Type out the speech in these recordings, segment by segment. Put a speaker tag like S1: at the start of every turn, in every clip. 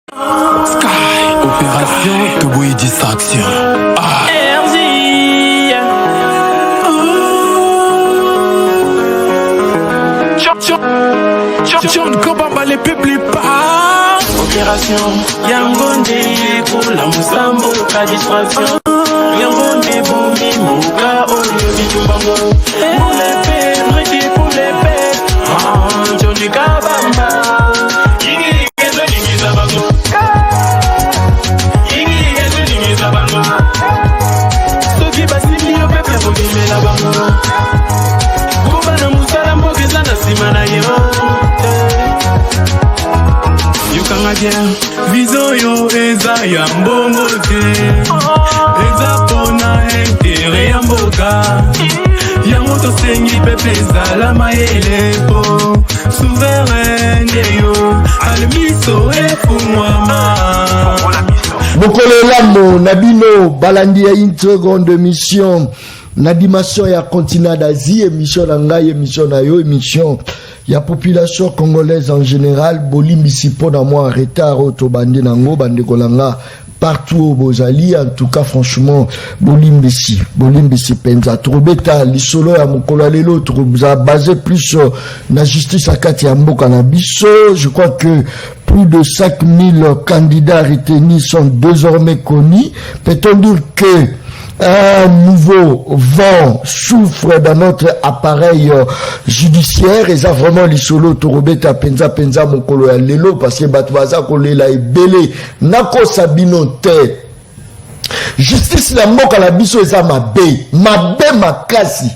S1: Sky, opération Toboui distraction. John Kobamba les peuples pas.
S2: Opération Yangonde pour la Moussambo, la distraction. Yangonde Boumi, Mouka, Olio, Bitumbango. Pour les pères, Redi pour les pères. Johnny Kabamba. Soki basili yo pepe bogimela bango. Kubana musala mbogeza na sima na yo. Yokanga bien vizo yo eza ya mbongo te. Eza pona intere ya mboka. Yango tosengi pepe ezala mayele po. Souveraine yo almiso efungwama.
S3: Bokole Lambo, Nabino, Balandi a une seconde émission. Na dimension ya continent d'Asie, émission Nangaï, émission Nayo, émission ya population congolaise en général. Bolimbi sipo na moi retard autobandi nango, bande kolanga partout au Bozali. En tout cas, franchement, Bolimbi si penza. Trobeta, l'isolo ya mokolo lelo, troubza basé plus sur la justice à Kati Amboka na biso. Je crois que plus de 5000 candidats retenus sont désormais connus. Peut-on dire que un nouveau vent souffre dans notre appareil judiciaire? Et ça vraiment l'isolo torobeta penza mokolo ya lelo parce que batwaza kolela ebele nako sabino te. Justice la mboka na biso eza mabe makasi.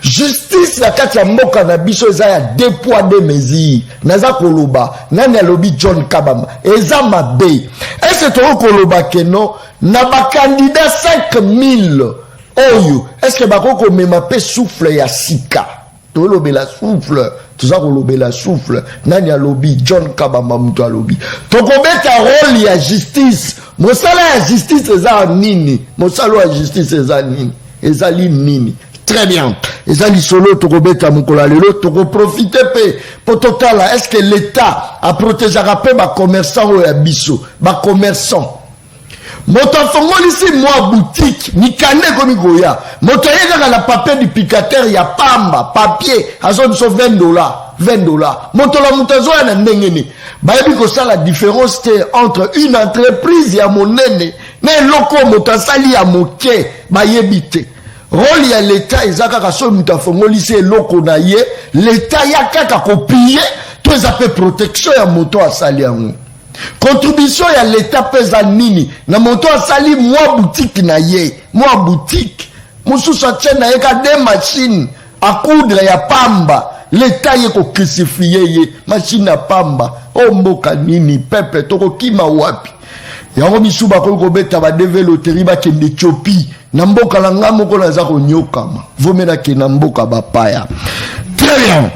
S3: Justice la kati ya mboka na biso eza ya deux poids deux mesures. Naza koloba nani alobi John Kabamba eza mabe. Est-ce que koloba keno na ba candidat 5000 oyo est-ce que bakoko mema pe souffle ya sika to lobela souffle tuza kolobela souffle nani alobi John Kabamba muto alobi tokobeta rôle ya justice. Mosala ya justice eza nini? Mosala ya justice eza nini? Ezali nini? Très bien. Ezali solo tokobeta mukolo lelo toko profiter pe pototala est-ce que l'État a protégé pe ba commerçant ou ya biso ba commerçant. Moto fongoli si moi boutique ni kane komi goya. Moto yeka la papier du picateur ya pamba papier azo so $20. Moto la mutazo na ndengeni. Bayebi ko ça la différence entre une entreprise ya monene na loko moto sali ya moke bayebi te. Rôle ya l'État ezaka ka so mutafongoli si loko na ye l'État ya kaka copier to zape protection ya moto asali yango. Contribution ya l'État pesa nini na moto asali moi boutique na ye moi boutique mususu achena yeka des machines à coudre ya pamba l'État yeko crucifier ye machine à pamba o mboka nini pepe toko kima wapi yango misuba ko beta ba deve loterie ba kende Ethiopie na mboka la ngamo ko naza ko nyokama vomela ke na mboka bapaya. Très bien.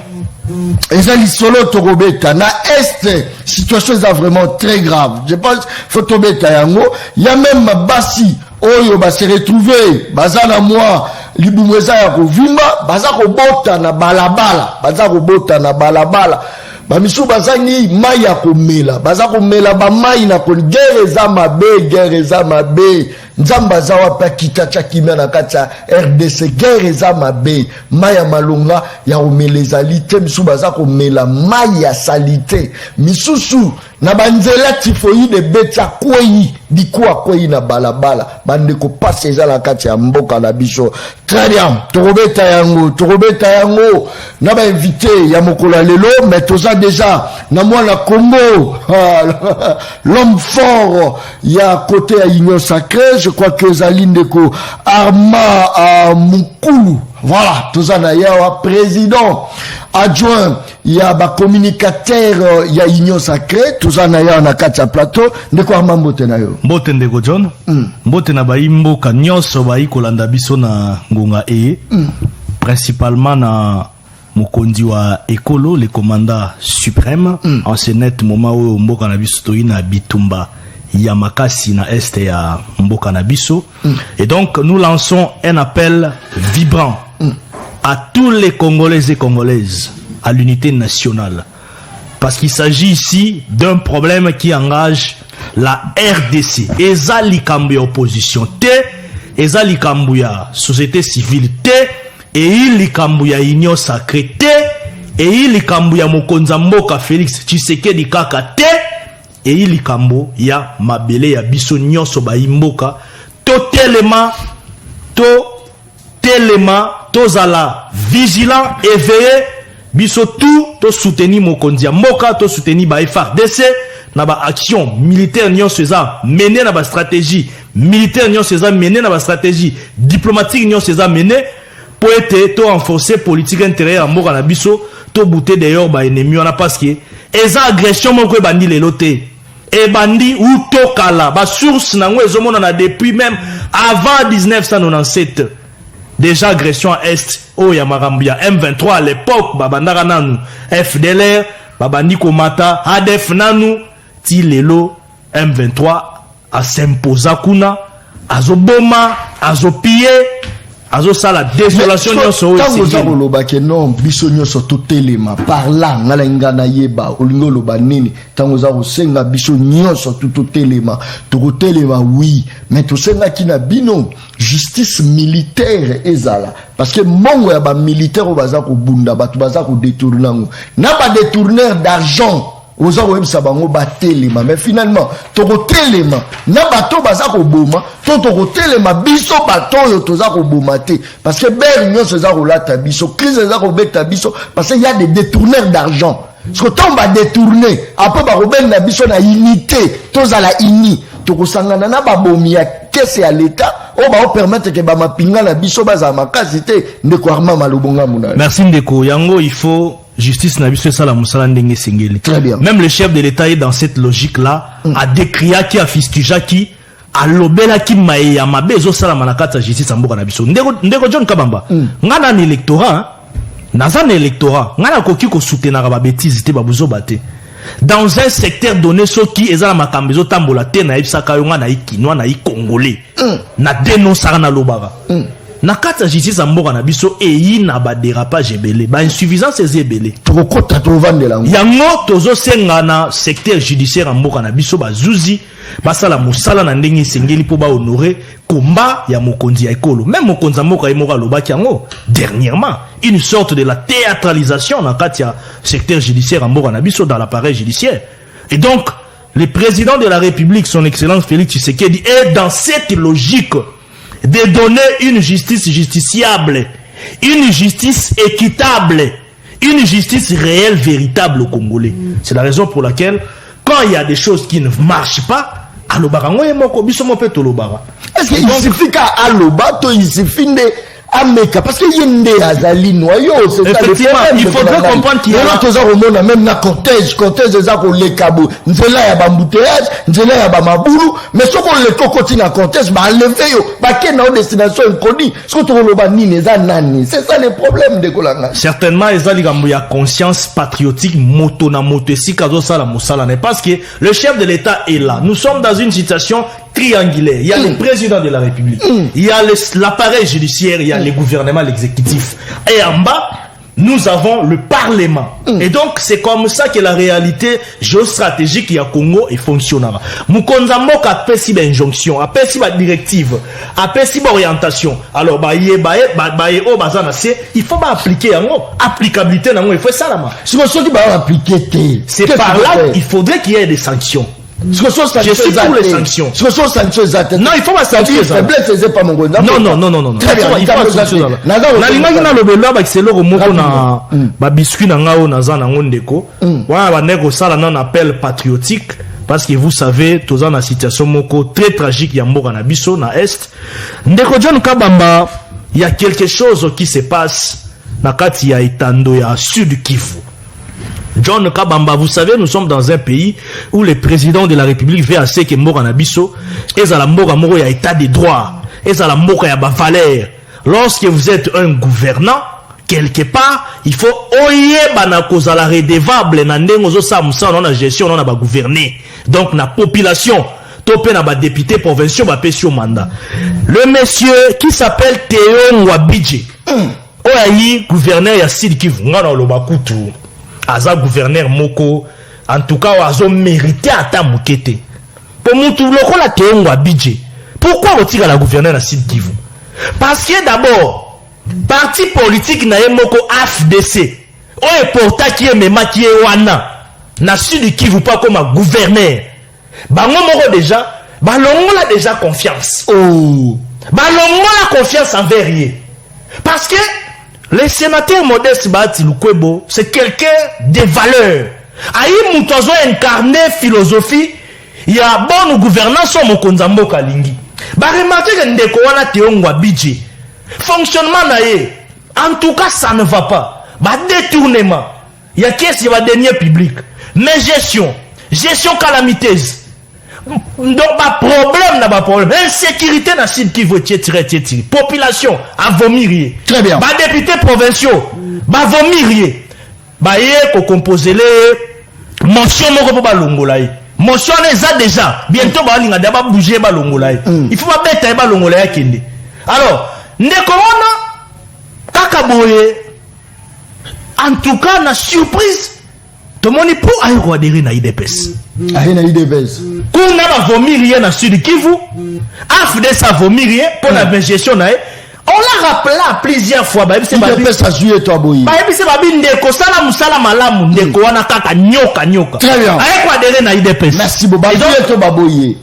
S3: Et ça l'isolo torobeta na est situation est vraiment très grave. Je pense faut tobeta yango il y a même basi oyo ba se retrouver bazana moi libumweza ya kovimba baza ko bota na balabala bamisu bazangi mai ya komela baza komela ba mai na kon guerre za mabe nzamba za wapa kitacha kimia na kata RDC guerre za mabe mai ya malonga ya omeleza lite misu baza komela mai ya salite misusu na banzela tifoide beta kwei dikuwa kwei na balabala bande ko passe za la kati ya mboka na biso. Très bien, torobeta yango na ba invité ya mokolo lelo mais toza déjà na mwana Congo l'homme fort ya côté ya Union Sacrée. Je crois que Zalindeko Arma Mukulu, voilà, tozana yawa président adjoint ya ba communicateur ya Union Sacrée tozana yawa na kati ya plateau ndeko Arma mbote na yo.
S4: Mbote ndeko John mbote na baimboka nyonso baikolanda biso na ngonga principalement na mokonzi wa ekolo le commandant suprême en ce net moment où mboka na biso toina bitumba ya makasi na est ya mboka na biso. Et donc nous lançons un appel vibrant à tous les Congolais et Congolaises à l'unité nationale, parce qu'il s'agit ici d'un problème qui engage la RDC eza likambo ya opposition te, eza likambo ya société civile te, et likambo ya union sacrée te, et likambo ya mokonza mboka Félix Tshisekedi kaka te, et likambo ya mabele ya biso nyonso ba imboka to telema tozala vigilant éveillé biso tout to soutenir mokonzi ya mboka, to soutenir ba FARDC na ba action militaire nyonso eza mené na ba stratégie militaire nyonso eza mené na ba stratégie diplomatique nyonso eza mené pour être to renforcer politique intérieure mboka na biso to bouter d'ailleurs ba ennemi wana parce que eza agression moko bandi lelo te et bandi ou to kala ba source nango ezomona na depuis même avant 1997 déjà agression à est oh ya marambia M23 à l'époque babandaka nanu FDLR babandi komata ADF nanu ti lelo M23 a s'imposa kuna azoboma azopie azosala désolation nyonso
S3: tango za koloba ke non biso nyonso totelema parla ngala ngana yeba olingo loba nini tango za kosenga biso nyonso totelema tokotelema oui mais tosenga kina bino justice militaire ezala parce que mongo ya ba militaire o baza ko bunda batu baza ko détourner ngo na ba détourneur d'argent oza koyebisa bango batelema mais finalement tokotelema na bato baza koboma to tokotelema biso bato oyo toza koboma te parce que bere nyonso eza kolata biso crise eza kobeta biso parce que y a des détourneurs d'argent parce que tant ba détourner après bakobenga biso na unité tozala uni tokosangana na babomi ya kese ya l'état o ba permettre que ba mapinga na biso baza makasi te ndeko arma malobonga muna.
S4: Merci ndeko yango il faut justice na biso sala musala ndenge sengeli.
S3: Très bien.
S4: Même le chef de l'état est dans cette logique là a décrié qui a fistija qui a lobela qui maïa mabezo sala manakata justice amboka na biso ndeko John Kabamba ngana na électorat naza na électorat ngana koki ko soutenir ba bêtise te babuzo baté dans un secteur donné ceux qui ezala makambezo tambola te na ibsaka yo ngana ikinwa na ikongolais na dénoncer na lobara na kata justice amboka na biso eyi na ba dérapage ebele ba insuffisance ezebele
S3: tokota tovandela
S4: yango tozo senga na secteur judiciaire amboka na biso bazuzi basala musala na ndenge sengeli po ba honorer combat ya mokonzi ya ekolo même mokonzi mboka emoka lobaki yango dernièrement une sorte de la théâtralisation na kati ya secteur judiciaire amboka na biso dans l'appareil judiciaire et donc le président de la République son excellence Félix Tshisekedi est dans cette logique de donner une justice justiciable, une justice équitable, une justice réelle, véritable aux Congolais. C'est la raison pour laquelle, quand il y a des choses qui ne marchent pas,
S3: est-ce qu'il suffit qu'à Alobato, il suffit de Ameka, parce qu'il y a une azali noyau, c'est ça le problème.
S4: Il faudrait comprendre qu'il y a
S3: même na cortège eza ko le kabo, nzela ya bambouteillage, nzela ya bamabulu, mais ce qu'on le kokoti na cortège ba lever yo, ba ke na destination inconnue, ce que to loba nini eza nani, c'est ça le problème de kolanga.
S4: Certainement eza likambo ya conscience patriotique moto na moto si kazo sala musala ne parce que le chef de l'État est là. Nous sommes dans une situation triangulaire. Il y a le président de la République, il y a l'appareil judiciaire, il y a le gouvernement, l'exécutif. Et en bas, nous avons le Parlement. Et donc, c'est comme ça que la réalité géostratégique y a Congo et fonctionnera. Mukonza Mboka a fait si injonction, a fait si directive, a fait si orientation. Alors, il faut pas appliquer, applicabilité, il faut ça là. C'est par là qu'il faudrait qu'il y ait des sanctions. Je suis pour les sanctions. Non, il faut pas sanctions. Non.
S3: Très bien,
S4: il faut pas sanctions. C'est le remontant na biscuit na ngao na zana ngondeko. Voilà, ba nego sala non appel patriotique parce que vous savez, tous en la situation moko très tragique ya mboka na biso na est. Ndeko John Kabamba, il y a quelque chose qui se passe na kati ya Itando ya Sud Kivu. John Kabamba, vous savez, nous sommes dans un pays où le président de la République veut assez que Mboka Nabiso, et à la Mboka Moro ya état de droit, et à la Mboka ya ba valeur. Lorsque vous êtes un gouvernant, quelque part, il faut oyer banakoza la redevable na ndengozo samsa na gestion na ba gouverner. Donc na population, topé na ba député provinciaux ba pesio mandat. Le monsieur qui s'appelle Théo Mwabidje, oyayi gouverneur ya Sud Kivu ngana lobakutu. Aza gouverneur moko en tout cas azo mérité ata mukete Pour Moutou lokola Théongo budget. Pourquoi retire la gouverneur à Sud Kivu? Parce que d'abord, parti politique na yemoko AFDC. O est porta qui est même qui est wana. Na Sud Kivu pas comme un gouverneur. Bango moko déjà, balongo la déjà confiance.
S3: Oh.
S4: Balongo la confiance envers lui. Parce que le sénateur Modeste Bahati Lukwebo, c'est quelqu'un de valeur. Aïe Moutazo incarné philosophie, il y a bonne gouvernance au Mokonzambo Kalingi. Bah remarquez que ndeko wana Théongo budget. Fonctionnement naïe. En tout cas, ça ne va pas. Bah détournement. Il y a qu'est-ce qui va dernier public. Mais gestion calamiteuse. Donc, pas problème, n'a pas problème. Insécurité, n'a pas qui veut tirer. Population, à vomir.
S3: Très bien.
S4: Bah, députés provinciaux, bah, vomir. Bah, yé, composer les motions, mon pas l'ongolaï. Motion, les a déjà. Bientôt, bah, on va bouger, bah, l'ongolaï. Il faut pas mettre, bah, l'ongolaï, kende. Alors, Nekomona, Kakaboye, en tout cas, na surprise, tout le monde est pour aller adhérer à l'IDPS.
S3: Aïe na IDPS.
S4: Qu'on a vomi rien dans Sud Kivu, AFDC a vomi rien pour la gestion. On l'a rappelé plusieurs fois.
S3: IDPS a joué toi boy.
S4: C'est babi ndeko sala musala malamu ndeko wana kaka nyoka.
S3: Très bien.
S4: Aïe quoi adhérer à l'IDPS.
S3: Merci beaucoup.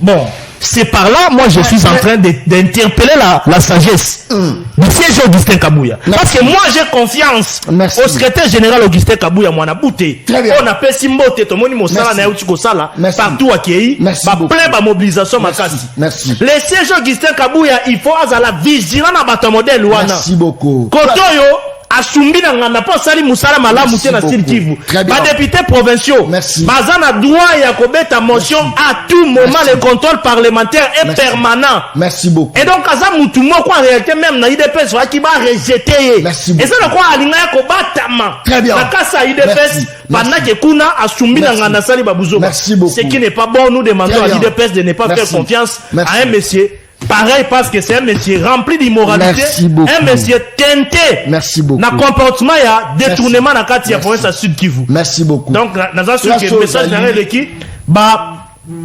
S4: Bon. C'est par là, moi je suis en train d'interpeller la sagesse du siège Augustin Kabouya. Parce que moi j'ai confiance au secrétaire général Augustin Kabouya, moi na bouté. On appelle Simbote, tout le monde mosala na yuti kosala partout à Kéi. Ba plein ba mobilisation makasi.
S3: Merci.
S4: Le siège Augustin Kabouya, il faut azala vigilant na bato modèle wana.
S3: Merci beaucoup.
S4: Kotoyo asumbi na ngana po sali musala malamu te na Sud Kivu. Ba députés provinciaux. Bazana droit ya kobeta motion à tout moment. Le contrôle parlementaire est permanent.
S3: Merci beaucoup.
S4: Et donc kaza mutu moko en réalité même na IDPS wa ki ba rejeter. Et ça le quoi alinga ya kobatama.
S3: Très bien.
S4: Na kasa IDPS pendant que kuna asumbi na ngana sali babuzo.
S3: Merci beaucoup.
S4: Ce qui n'est pas bon, nous demandons à l'IDPS de ne pas faire confiance à un monsieur. Pareil, parce que c'est un métier rempli d'immoralité, un métier teinté.
S3: Merci beaucoup.
S4: Dans le comportement, il y a détournement dans la province à Sud Kivu.
S3: Merci beaucoup.
S4: Donc, dans un sujet, le message derrière qui,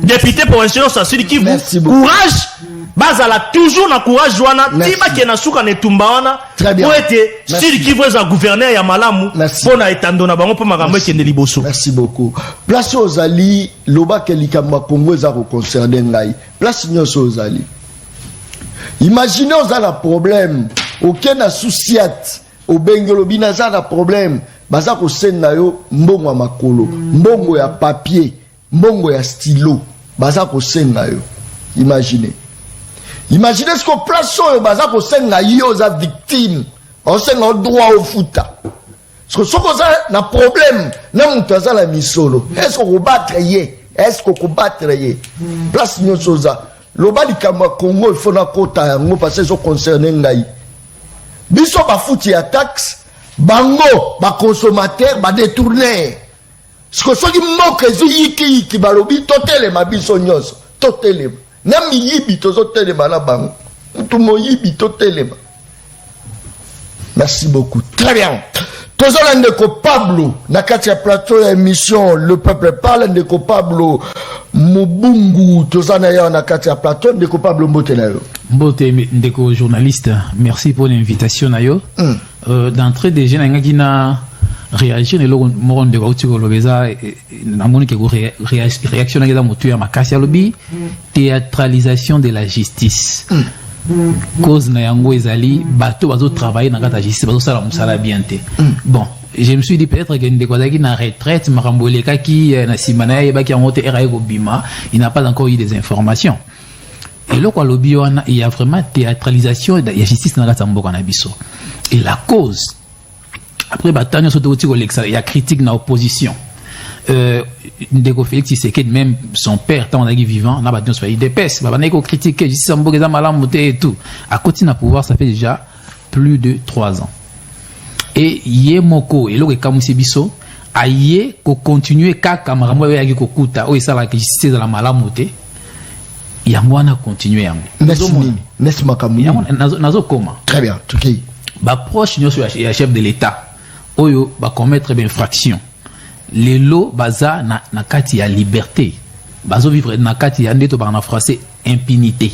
S4: député provincial à Sud Kivu, courage, bazala toujours na courage, joana, tiba qui na souka ne tumbawana, pour être Sud Kivu est un gouverneur ya malamu, pour na etando na bango pour magambo qui ne liboso.
S3: Merci beaucoup. Place aux alliés, loba kelikamba Congo est à concerner ngai. Place nyos aux alliés. Imaginez on a un problème, aucun associat, au Bengelobi n'a un problème, baza ko senna yo mbongo ya makolo, mbongo ya papier, mbongo ya stylo, baza ko senna yo. Imaginez ce qu'on place sur baza ko senna yo za victime, on senna droit au futa. Parce que ce qu'on a un problème, na mutaza la misolo. Est-ce qu'on combattre yé? Est-ce qu'on combattre yé? Place nyo soza. Loba likamba Congo il faut na kota yango parce que so concerné ngai. Biso ba futi ya taxe, bango ba consommateur ba détourner. Ce que so ki moke zu yiki balobi totele mabiso nyos, totele. Na mi yibi to totele bana bango. Tout mo yibi totele. Merci beaucoup. Très bien. Tous les ndeko Pablo, na kati ya plateau ya émission Le Peuple Parle, ndeko Pablo Mubungu, tous les na kati ya plateau, ndeko Pablo Mbote na yo.
S5: Mbote ndeko journaliste, merci pour l'invitation na yo. D'entrée déjà na ngaki na réagir ne lo mo ndeko utiko lobeza na moni ke réaction na ngeza motu ya makasi ya lobi théâtralisation de la justice. Cause na yango ezali bato bazo travailler na kata justice bazo sala musala bien te. Bon, je me suis dit peut-être que ndeko zaki na retraite makamboleka ki na simana ya baki yango te eraye ko bima, il n'a pas encore eu des informations. Et là quoi lobi wana il y a vraiment théâtralisation de la justice na kata mboka na biso. Et la cause après batanyo soto utiko l'exa il y a critique na opposition. Ndeko Félix Tshisekedi même son père tant on a vivant n'a pas de soyez d'épaisse bah on critiquer justice en Bogeza malamu et tout à côté na pouvoir ça fait déjà plus de 3 ans et yemoko et lo kamusi biso aye ko continuer kaka marambo ya ko kuta o isala que justice dans la malamu te yango na continuer yango
S3: nest makamu
S5: nazo koma
S3: très bien tuki
S5: ba proche nyoso ya chef de l'état oyo ba commettre ben infraction les lots baza na kati ya liberté bazo vivre na kati ya ndeto ba na français impunité.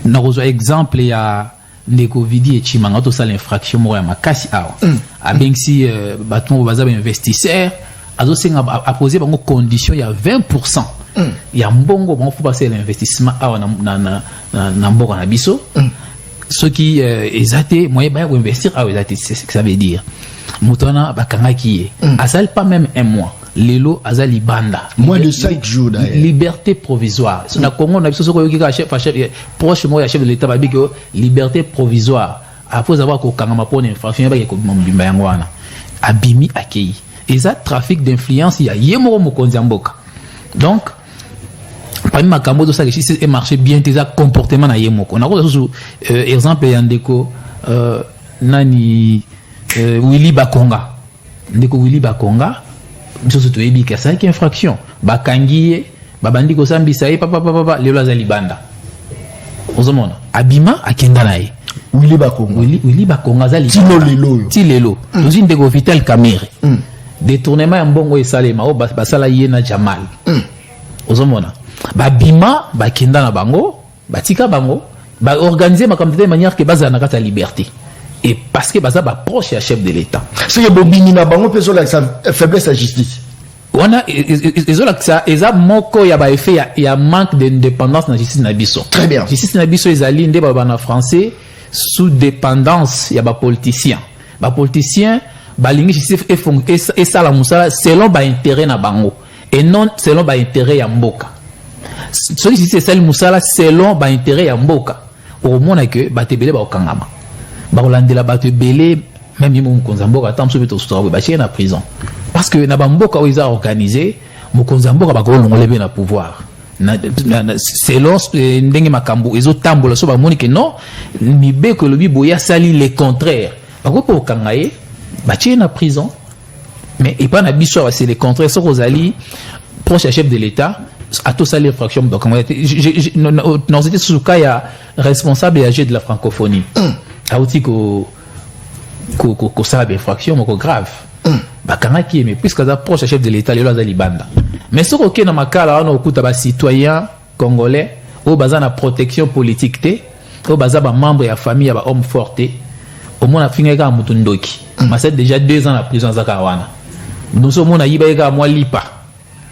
S5: Na rezo exemple ya ndeko vidi et chimanga to sala infraction mo ya makasi awa. Abengsi baton baza ba investisseur azo senga a poser bango condition ya 20%. Ya mbongo bon faut passer l'investissement awa na mboko na biso. Ceux qui exacté moyen ba ko investir awa exacté c'est ce que ça veut dire. Mutona bakanga qui asal pas même un mois. Lelo azali banda
S3: moins de 5 jours d'ailleurs.
S5: Liberté provisoire sur na Congo na biso soko yoki chef proche moi ya chef de l'état ba biko liberté provisoire après avoir ko kangama pour infraction ba ko mbimba yango wana abimi akei eza trafic d'influence ya yemo mokonzi mboka. Donc parmi makambo to ça que marché bien tes comportement na yemo ko na ko exemple ya ndeko nani Willy Bakonga ndeko Willy Bakonga biso to yebi ka 5 infraction bakangiye babandi ko sambisa ye papa lelo azali banda ozomona abima akenda naye
S3: Willy Bakonga
S5: azali ti lelo tozi ndeko Vital Kamerhe détournement ya mbongo esalema o basala ye na Jamal ozomona babima bakenda na bango batika bango ba organiser makambo de manière que baza na kata liberté. Et parce que baza ba proche ya chef de l'état.
S3: C'est que bobini na bango peso la faiblesse à justice.
S5: On a ça eza moko ya ba effet ya manque d'indépendance na justice na biso.
S3: Très bien.
S5: Justice na biso ezali nde ba na français sous dépendance ya ba politicien. Ba politicien ba lingi justice et ça la musala selon ba intérêt na bango et non selon ba intérêt ya mboka. Celui ci c'est celle musala selon ba intérêt ya mboka. Au moins que ba tebele ba okangama. Barolandela bato belé même yimo mkonzamboka tant so beto sutara ba na prison parce que na bamboka oiza organisé mkonzamboka ba ko longolebe na pouvoir na selon ndenge makambo ezo tambola so ba moni que non mibe que lobi boya sali le contraire ba ko po kangaye ba na prison mais et pas na biso c'est le contraire so kozali proche chef de l'état à tout ça les fractions donc non c'était sous cas ya responsable et âgé de la francophonie auti ko ça be fraction moko grave bakanga qui mais puisque ça proche chef de l'état lelo azali banda mais ce que na makala on okuta ba citoyen congolais au baza na protection politique te au baza ba membre ya famille ya ba homme forte au moins afinga ka mutu ndoki mais c'est déjà 2 ans na prison zaka wana nous sommes na yiba ka moi lipa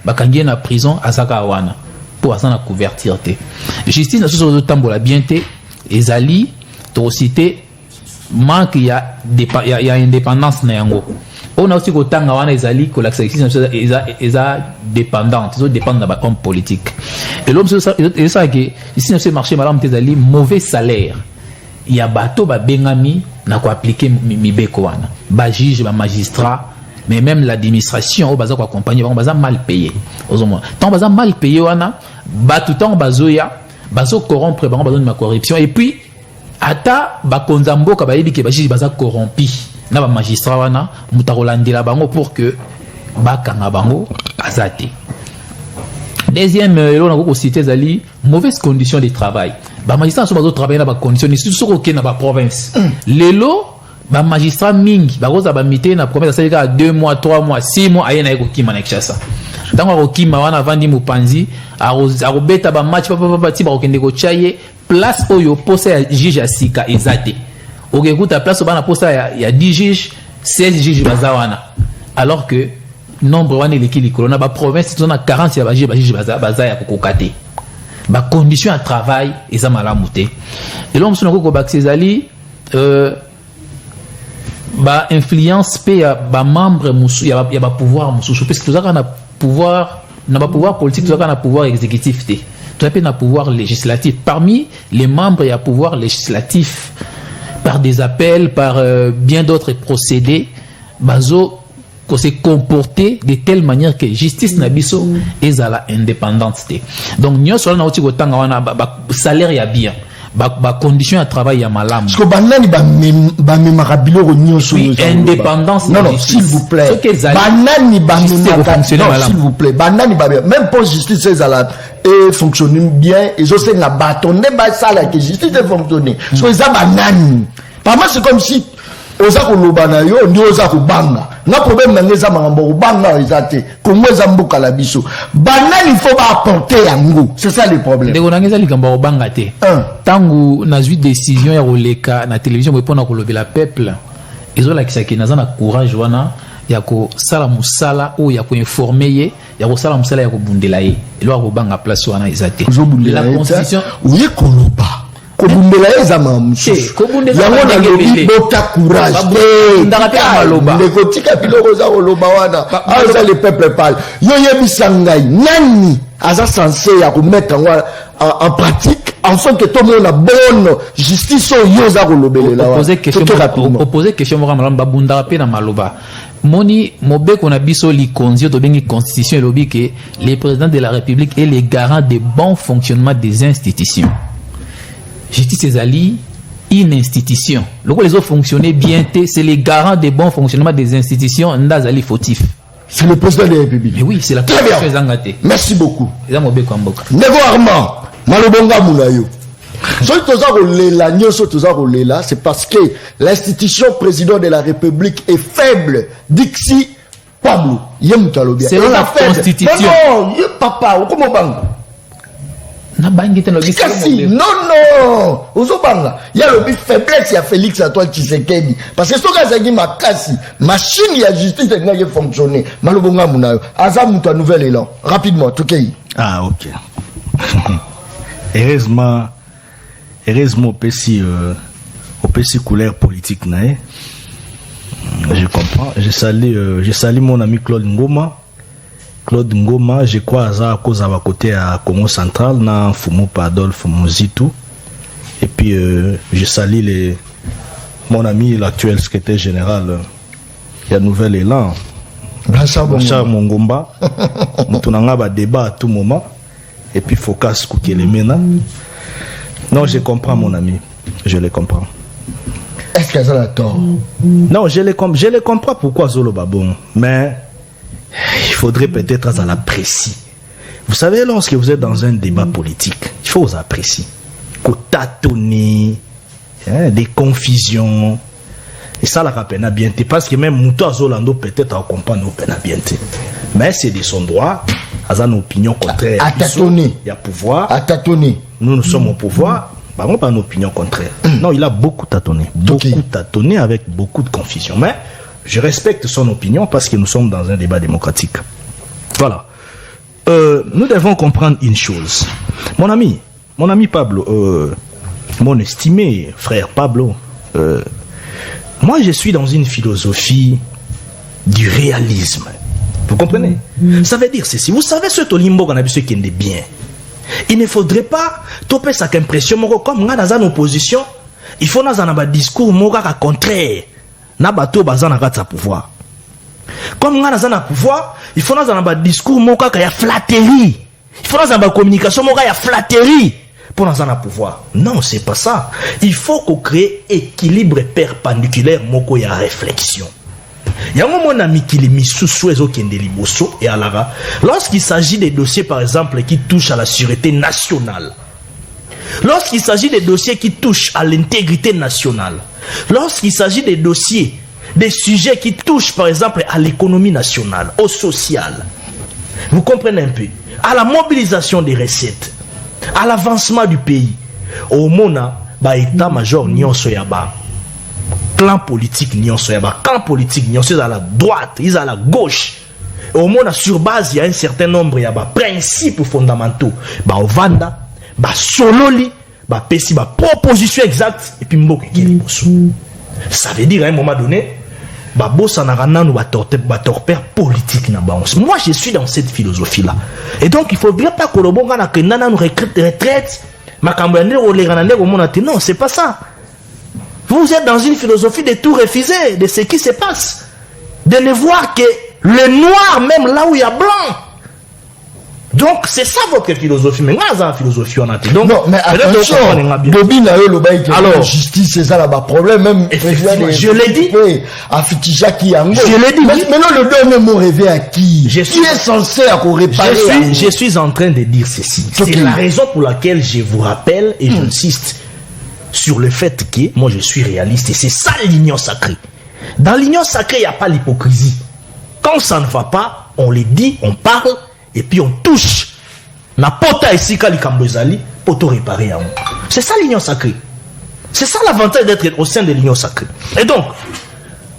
S5: bakangi na prison azaka wana pour asana couverture te justice na so tambola bien te ezali to cité manque ya indépendance na yango on a aussi kotanga wana ezali ko la justice eza dépendante ils dépendent de homme politique et l'homme ça que ici ce marché malam ezali mauvais salaire ya bato ba bengami na ko appliquer mibeko wana ba juge ba magistrat mais même l'administration au baza ko accompagner ba baza mal payé ozomona tant baza mal payé wana ba tout temps bazoya bazo corrompre ba bazo de corruption et puis ata bakonza mboka bayebi ke bajuge baza corrompi na ba magistrat wana mutakolandela bango pour que bakanga bango azate. Deuxième on a cité zali mauvaise condition de travail. Ba magistrat so bazo travailler na ba condition ni surtout ko na ba province. Lelo ba magistrat mingi bakoza ba mité na province ça 2 mois 3 mois 6 mois ayena ko kima na Kinshasa. Tango ko kima wana vandi mupanzi arobeta ba match papa ti ba okende ko chaye place oyo posa ya juge asika ezate okekuta place obana posa ya 10 juges 16 juges bazawana alors que nombre wana eleki likolo na ba province tona 40 ya ba juge baza ya kokokate ba condition de travail eza malamu te et l'homme sona ko baxezali ba influence pe ya ba membre musu ya ba pouvoir musu parce que tozaka na pouvoir na ba pouvoir politique tozaka na pouvoir exécutif te tozaka na pouvoir législatif parmi les membres il y a pouvoir législatif par des appels par bien d'autres procédés bazo ko se comporter de telle manière que justice na biso ezala indépendante te donc nyonso na oti ko tanga wana ba salaire ya bien ba condition de travail ya malamu
S3: parce que banani ba memorabilo ko nyonso
S5: indépendance
S3: non s'il vous plaît banani ba memorabilo s'il vous plaît banani ba même pour justice ezala et fonctionne bien et aussi na bâtonner ba sala que justice fonctionner so eza banani par moi c'est comme si oza koloba na yo ndi oza kobanga na problème na ngeza makambo kobanga ezate kongo eza mboka la biso banani faut ba apporter yango c'est ça le problème
S5: ndeko na ngeza likambo kobanga te tangu nazwi décision ya koleka na télévision mpona kolobela peuple ezolakisaki naza na courage wana ya kosala mosala oyo ya koinforme ye ya kosala mosala ya kobundela ye elo ya kobanga place wana eza te la constitution
S3: oye koloba kobundela ye eza mamususu yango nalobi bota courage ndeko tika biloko oza koloba wana aza le peuple parle yo yebisa ngai nani aza censé ya komettre yango en pratique enfin que tout le monde a bonne justice oyo oza kolobelela
S5: opposer question moko malamu babundaka mpe na maloba moni mobeko na biso likonzi to bengi constitution elobi ke le président de la république est le garant des bons fonctionnements des institutions. Justice ezali une institution loko les autres fonctionner bien c'est le garant des bons fonctionnements des institutions ndazali fautif.
S3: C'est le président de la république.
S5: Mais oui, c'est la constitution ezangate.
S3: Merci beaucoup.
S5: Eza mobeko mboka.
S3: Nego Armand malobonga munayo. C'est parce que l'institution président de la République est faible. Dixi Pablo.
S5: C'est la constitution.
S3: Non, papa, comment bang? Non, Ozobanga. Il y a le faiblesse, il y a Félix Antoine Tshisekedi. Parce que ce que c'est ma casse, machine, il y a justice qui a fonctionné. Malobonga munayo. Azam ta nouvel élan. Rapidement, tout cas.
S4: Ah, ok. Heureusement, au PC couleur politique, je comprends. Je salue mon ami Claude Ngoma. Claude Ngoma, je crois, à cause à côté à Congo Central, na Fumu Padolf Muzitu. Et puis, je salue mon ami, l'actuel secrétaire général, il y a Nouvel Élan. Blanchard Mongomba. Nous avons un débat à tout moment. Et puis, Focus Koukelemena. Non, je comprends, mon ami. Je le comprends.
S3: Est-ce qu'elle a tort?
S4: Non, je le comprends pourquoi Zolo Babon. Mais il faudrait peut-être à l'apprécier. Vous savez, lorsque vous êtes dans un débat politique, il faut vous apprécier. Qu'on tâtonne, des confusions. Et ça, la rappelle bien. Parce que même Mouto Zolando peut-être à comprendre bien. Mais c'est de son droit. À une opinion contraire.
S3: À tâtonner.
S4: Il y a pouvoir.
S3: À tâtonner.
S4: Nous sommes au pouvoir. Par contre, pas une opinion contraire. Non, il a beaucoup tâtonné. Beaucoup tâtonné avec beaucoup de confusion. Mais je respecte son opinion parce que nous sommes dans un débat démocratique. Voilà. Nous devons comprendre une chose. Mon ami Pablo, mon estimé frère Pablo, moi je suis dans une philosophie du réalisme. Vous comprenez? Ça veut dire ceci. Vous savez ce Tolimbo qu'on a vu ce qui est bien. Il ne faudrait pas toper cette impression comme dans une opposition. Il faut dans un discours contraire. Na bateau bazana sa pouvoir. Comme dans un pouvoir, il faut dans un discours il y a flatterie. Il faut dans une communication il y a flatterie pour dans un pouvoir. Non, c'est pas ça. Il faut qu'on crée équilibre perpendiculaire moko ya réflexion. Il y a un moment ami qui les mis sous et à l'ara. Lorsqu'il s'agit des dossiers, par exemple, qui touchent à la sûreté nationale, lorsqu'il s'agit des dossiers qui touchent à l'intégrité nationale, lorsqu'il s'agit des dossiers, des sujets qui touchent, par exemple, à l'économie nationale, au social, vous comprenez un peu, à la mobilisation des recettes, à l'avancement du pays, au mona, état-major, nyon soyaba. Clan politique camp politique ils à la droite, ils à la gauche. Au moins sur base il y a un certain nombre il y a des principes fondamentaux. Au vanda, sololi, pesi proposition exacte et puis mboke qui ça veut dire à un moment donné bossa na rana nous torpère politique na baons. Moi je suis dans cette philosophie là. Et donc il faudrait pas que le bon gars que nana nous retraite makambande o le ganande au monde non, c'est pas ça. Vous êtes dans une philosophie de tout refuser, de ce qui se passe. De ne voir que le noir, même là où il y a blanc. Donc, c'est ça votre philosophie. Mais moi, j'ai une philosophie, on a dit. Donc,
S3: non, mais attention, alors, justice, c'est ça là-bas. Problème, même,
S4: je l'ai dit.
S3: Je l'ai dit. Maintenant, le dernier mot revient à qui? Qui est censé réparer?
S4: Je suis en train de dire ceci. C'est la raison pour laquelle je vous rappelle et j'insiste sur le fait que moi je suis réaliste et c'est ça l'union sacrée. Dans l'union sacrée, il n'y a pas l'hypocrisie. Quand ça ne va pas, on les dit, on parle, et puis on touche. Na pota ici, Kalikambozali, pour tout réparer. C'est ça l'union sacrée. C'est ça l'avantage d'être au sein de l'union sacrée. Et donc,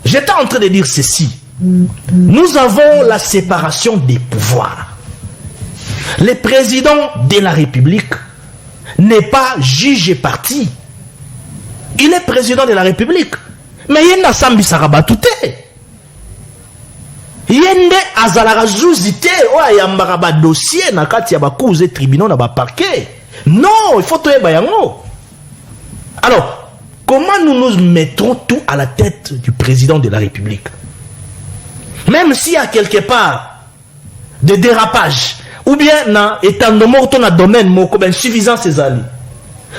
S4: j'étais en train de dire ceci. Nous avons la séparation des pouvoirs. Le président de la République n'est pas juge et parti. Il est président de la République. Mais il n'a sambi sarabatute. Yende azalara zuzite o yambara ba dossier na kati ya ba cause tribunal na ba parquet. Non, il faut tout bayango. Alors, comment nous nous mettons tout à la tête du président de la République? Même s'il y a quelque part des dérapages, ou bien étant de mort dans un domaine moko ben suffisant ses alliés.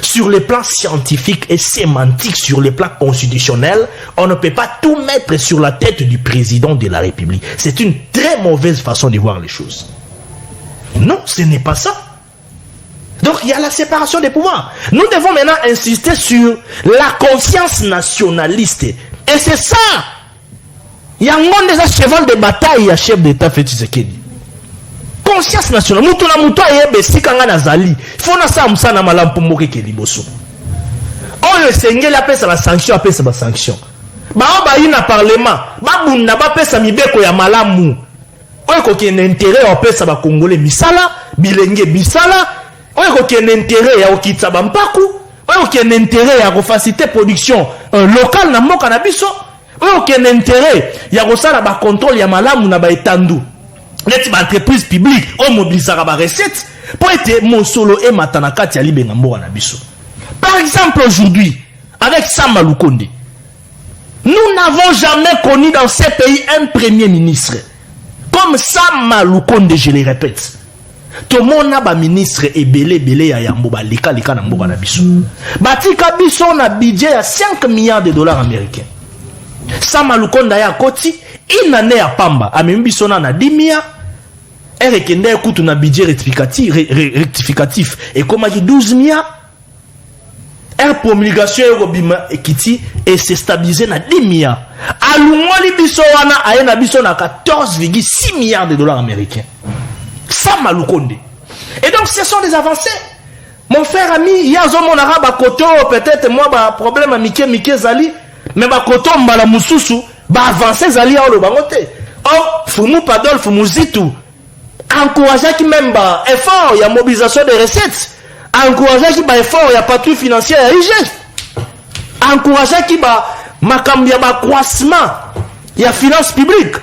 S4: Sur les plans scientifiques et sémantiques, sur les plans constitutionnels, on ne peut pas tout mettre sur la tête du président de la République. C'est une très mauvaise façon de voir les choses. Non, ce n'est pas ça. Donc il y a la séparation des pouvoirs. Nous devons maintenant insister sur la conscience nationaliste. Et c'est ça. Il y a un monde déjà cheval de bataille à chef d'État fait Tshisekedi. Conscience nationale. Mutuna mutua yebe sikanga nazali. Fona sa msana malampo moke ke liboso. Oyo sengeli apesa la sanction apesa ba sanction. Ba ba ina parlement, ba bunda ba pesa mibeko ya malamu. Oyo ko ki intérêt apesa ba congolais misala, bilenge bisala. Oyo ko ki intérêt ya okitsa ba mpaku. Oyo ki intérêt ya faciliter production locale na mboka na biso. Oyo ki intérêt ya kosala ba contrôle ya malamu na ba etandu. Une entreprise publique, on mobilise la recette pour être mon solo et matanakati à Libengambo na biso. Par exemple, aujourd'hui, avec Sama Lukonde, nous n'avons jamais connu dans ces pays un premier ministre. Comme Sama Lukonde, je le répète. Tout le monde a un ministre et belé à Yamboba, lika na mboka na biso. Batika biso na budget à 5 milliards de dollars américains. Sama Lukonde ya koti, une année à Pamba, a même bisona na 10 milliards. Elle écoute un budget rectificatif et comme dit 12 milliards. Elle promulgation et se stabiliser na 10 milliards. Alumwali bisowana ayena bisona 14,6 milliards de dollars américains. Ça Malukonde. Et donc ce sont des avancées. Mon frère ami, il y a mon arabe à côté, peut-être moi ba problème à Mike Zali, mais ba côté mbala mususu, ba avancer Zali à le bangote. Oh, fumu padol, fumu zitu. Encourager qui même bah effort, il y a mobilisation des recettes. Encourager qui bah effort, il y a patrouille financière, il y a IGF. Encourager qui bah makambia bah croissement, il y a finance publique.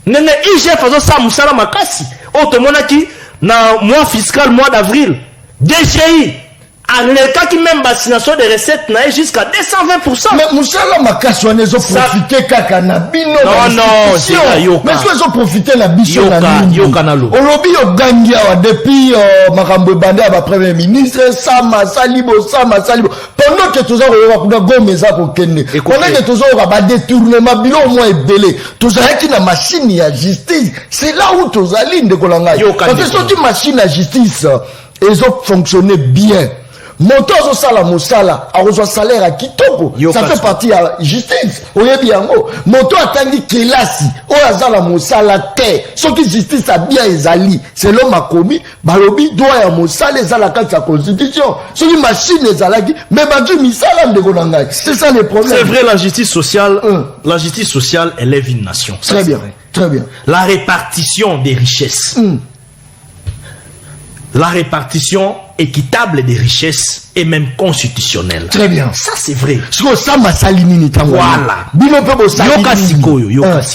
S4: Nene IGF faisant ça musala makasi. Oh te mona qui na mois fiscal mois d'avril, DGI en l'état qui même vaccination des recettes n'a jusqu'à 220%.
S3: Mais Moussala Makaswa ne ont profité kaka na bino.
S4: Non, c'est la yoka.
S3: Mais ils ont profité la biso na
S4: yoka na lo.
S3: Olobi yo gangia depuis Makambo Bande à premier ministre Sama Salibo. Pendant que tous ont na gomeza ko kenne. Pendant que tous ont ba détournement bilo au moins belé. Tous qui na machine ya justice. C'est là où tous allines de kolanga. Parce que cette machine à justice ils ont fonctionné bien. Moto zo sala musala a reçoit salaire à kitoko ça fait partie à justice oyebi yango moto atangi kelasi o azala musala te soki justice a bien ezali c'est l'homme a commis balobi doit ya musala ezala kati ya constitution soki machine ezalaki mais batu misala ndeko na ngai c'est ça le problème.
S4: C'est vrai, la justice sociale élève une nation.
S3: Ça, très bien, très bien.
S4: La répartition des richesses. La répartition équitable des richesses et même constitutionnelle.
S3: Très bien.
S4: Ça c'est vrai.
S3: Voilà.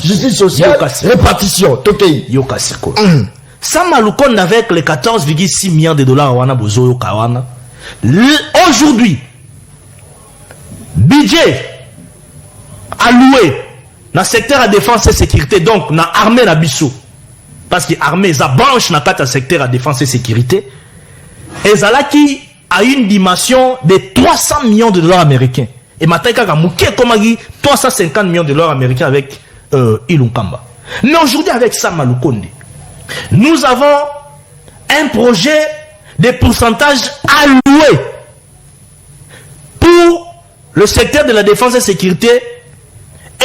S3: Justice sociale, répartition.
S4: Sama Lukonde avec les 14,6 milliards de dollars aujourd'hui, budget alloué dans le secteur de défense et sécurité, donc dans l'armée na biso. Parce que l'armée, ça branche dans le secteur de défense et sécurité. Et ça qui a une dimension de 300 millions de dollars américains. Et maintenant, il y a 350 millions de dollars américains avec Ilunkamba. Mais aujourd'hui, avec Sama Lukonde, nous avons un projet de pourcentage alloué pour le secteur de la défense et sécurité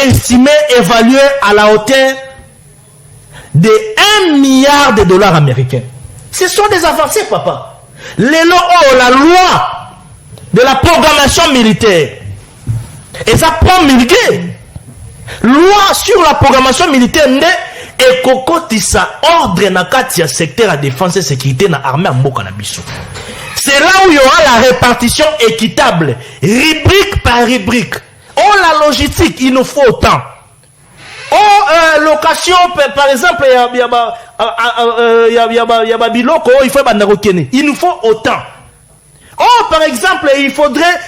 S4: estimé, évalué à la hauteur de 1 milliard de dollars américains. Ce sont des avancées, papa. Les lois, la loi de la programmation militaire. Et ça prend militaire. Loi sur la programmation militaire et kokotisa ordre na kati ya secteur à défense et sécurité na armée mboka na biso. C'est là où il y aura la répartition équitable, rubrique par rubrique. Oh, la logistique, il nous faut autant. Oh, location, par exemple, il y a biloko, il faut il nous faut autant. Oh, par exemple, il faudrait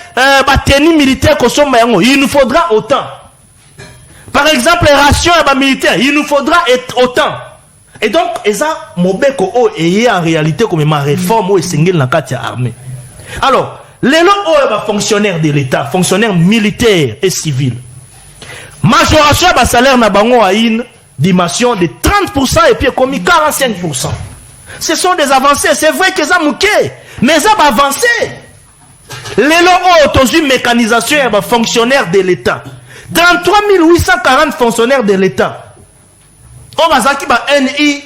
S4: tenue militaire il nous faudra autant. Par exemple, ration militaire, il nous faudra autant. Et donc, ça, mobeko est en réalité comme ma réforme et single dans la armée. Alors, les lots fonctionnaires de l'État, fonctionnaires militaires et civils, majoration de salaire na bango à une dimension de 30% et puis comme 45%. Ce sont des avancées, c'est vrai que ça mouké, mais ça va avancer. Les lots ont une mécanisation et fonctionnaires de l'État. 33 840 fonctionnaires de l'État. On va NI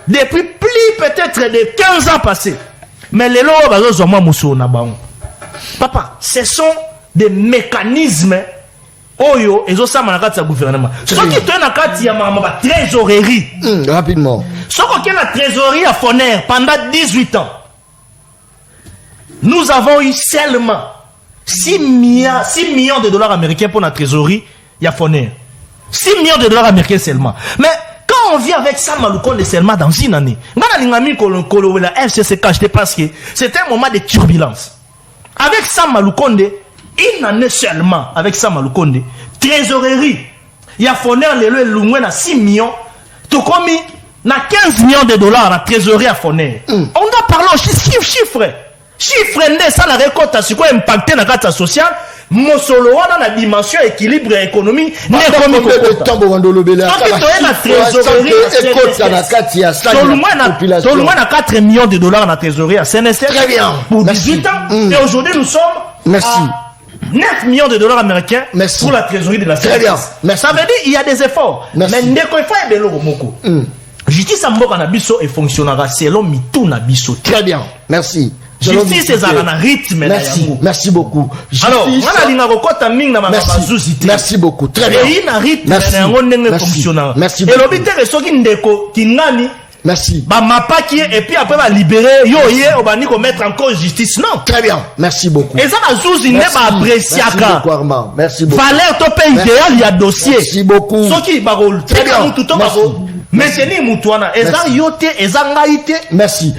S4: depuis plus peut-être de 15 ans passés. Mais les lois, papa, ce sont des mécanismes oyo et ça manakati ya gouvernement. Ce qui est na kati ya ma trésorerie.
S3: Rapidement.
S4: Ce qui est la trésorerie à Foner pendant 18 ans. Nous avons eu seulement 6 millions de dollars américains pour la trésorerie ya Foner. 6 millions de dollars américains seulement. Mais quand on vit avec Sam Maloukonde seulement dans une année, la FCC cacheté parce que c'était un moment de turbulence. Avec Sam Maloukonde, une année seulement, avec Sam Maloukonde, trésorerie, il y a Foner le loin à 6 millions, tout comme il y a 15 millions de dollars à trésorerie à Foner. On doit parler aux chiffres. Chiffre, ça la récolte, c'est quoi impacté dans la carte sociale? Mon solo dans la dimension équilibre économique n'est comme tout le monde a 4 millions de dollars dans la trésorerie à CNSR.
S3: Très bien.
S4: Pour 18 ans. Et aujourd'hui, nous sommes à 9 millions de dollars américains pour la trésorerie de la CNSR. Très bien. Ça veut dire qu'il y a des efforts. Mais il faut faire des logos. Justice à Mboka Nabiso et fonctionnera selon Mitou Nabiso.
S3: Très bien. Merci.
S4: Justice est à un rythme.
S3: Merci beaucoup.
S4: Alors,
S3: merci beaucoup. Très bien.
S4: Merci. Et l'obité est ce qui n'est
S3: merci.
S4: Et puis après, va libérer, on va mettre en cause justice. Non.
S3: Très bien. Merci beaucoup.
S4: Et ça, la Zouzi n'est pas apprécié.
S3: Merci beaucoup.
S4: Valeur, ton pays idéal, il y a dossier.
S3: Merci beaucoup.
S4: Ce qui est très bien. Maintenir Moutouana, Eza Yote, Eza Ngaïte.
S3: Merci.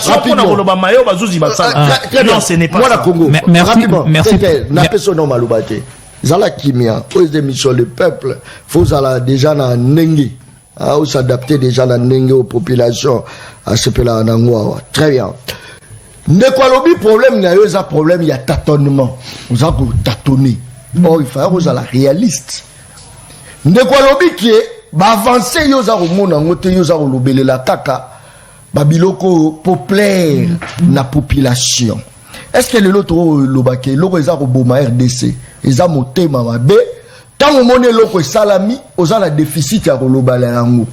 S4: Rapidement. Non, ce n'est pas ça.
S3: Merci. Zala Kimia, aux émissions le peuple, faut déjà na Nengi, ou s'adapter déjà na Nengi aux populations, à ce pela Nangwa. Très bien. Ne quoi l'obi problème, il y a un problème, il y a tâtonnement. Vous avez tâtonné. Or, il faut être réaliste. Ne quoi l'obi qui est, avancer, yoza au monde, en yoza au lobele la kaka, babiloko populaire, na population. Est-ce que l'autre lobake, l'autre est au Boma RDC, ils ont monté ma bé, tant que mon l'autre est salami, aux a la déficit à l'obalarango.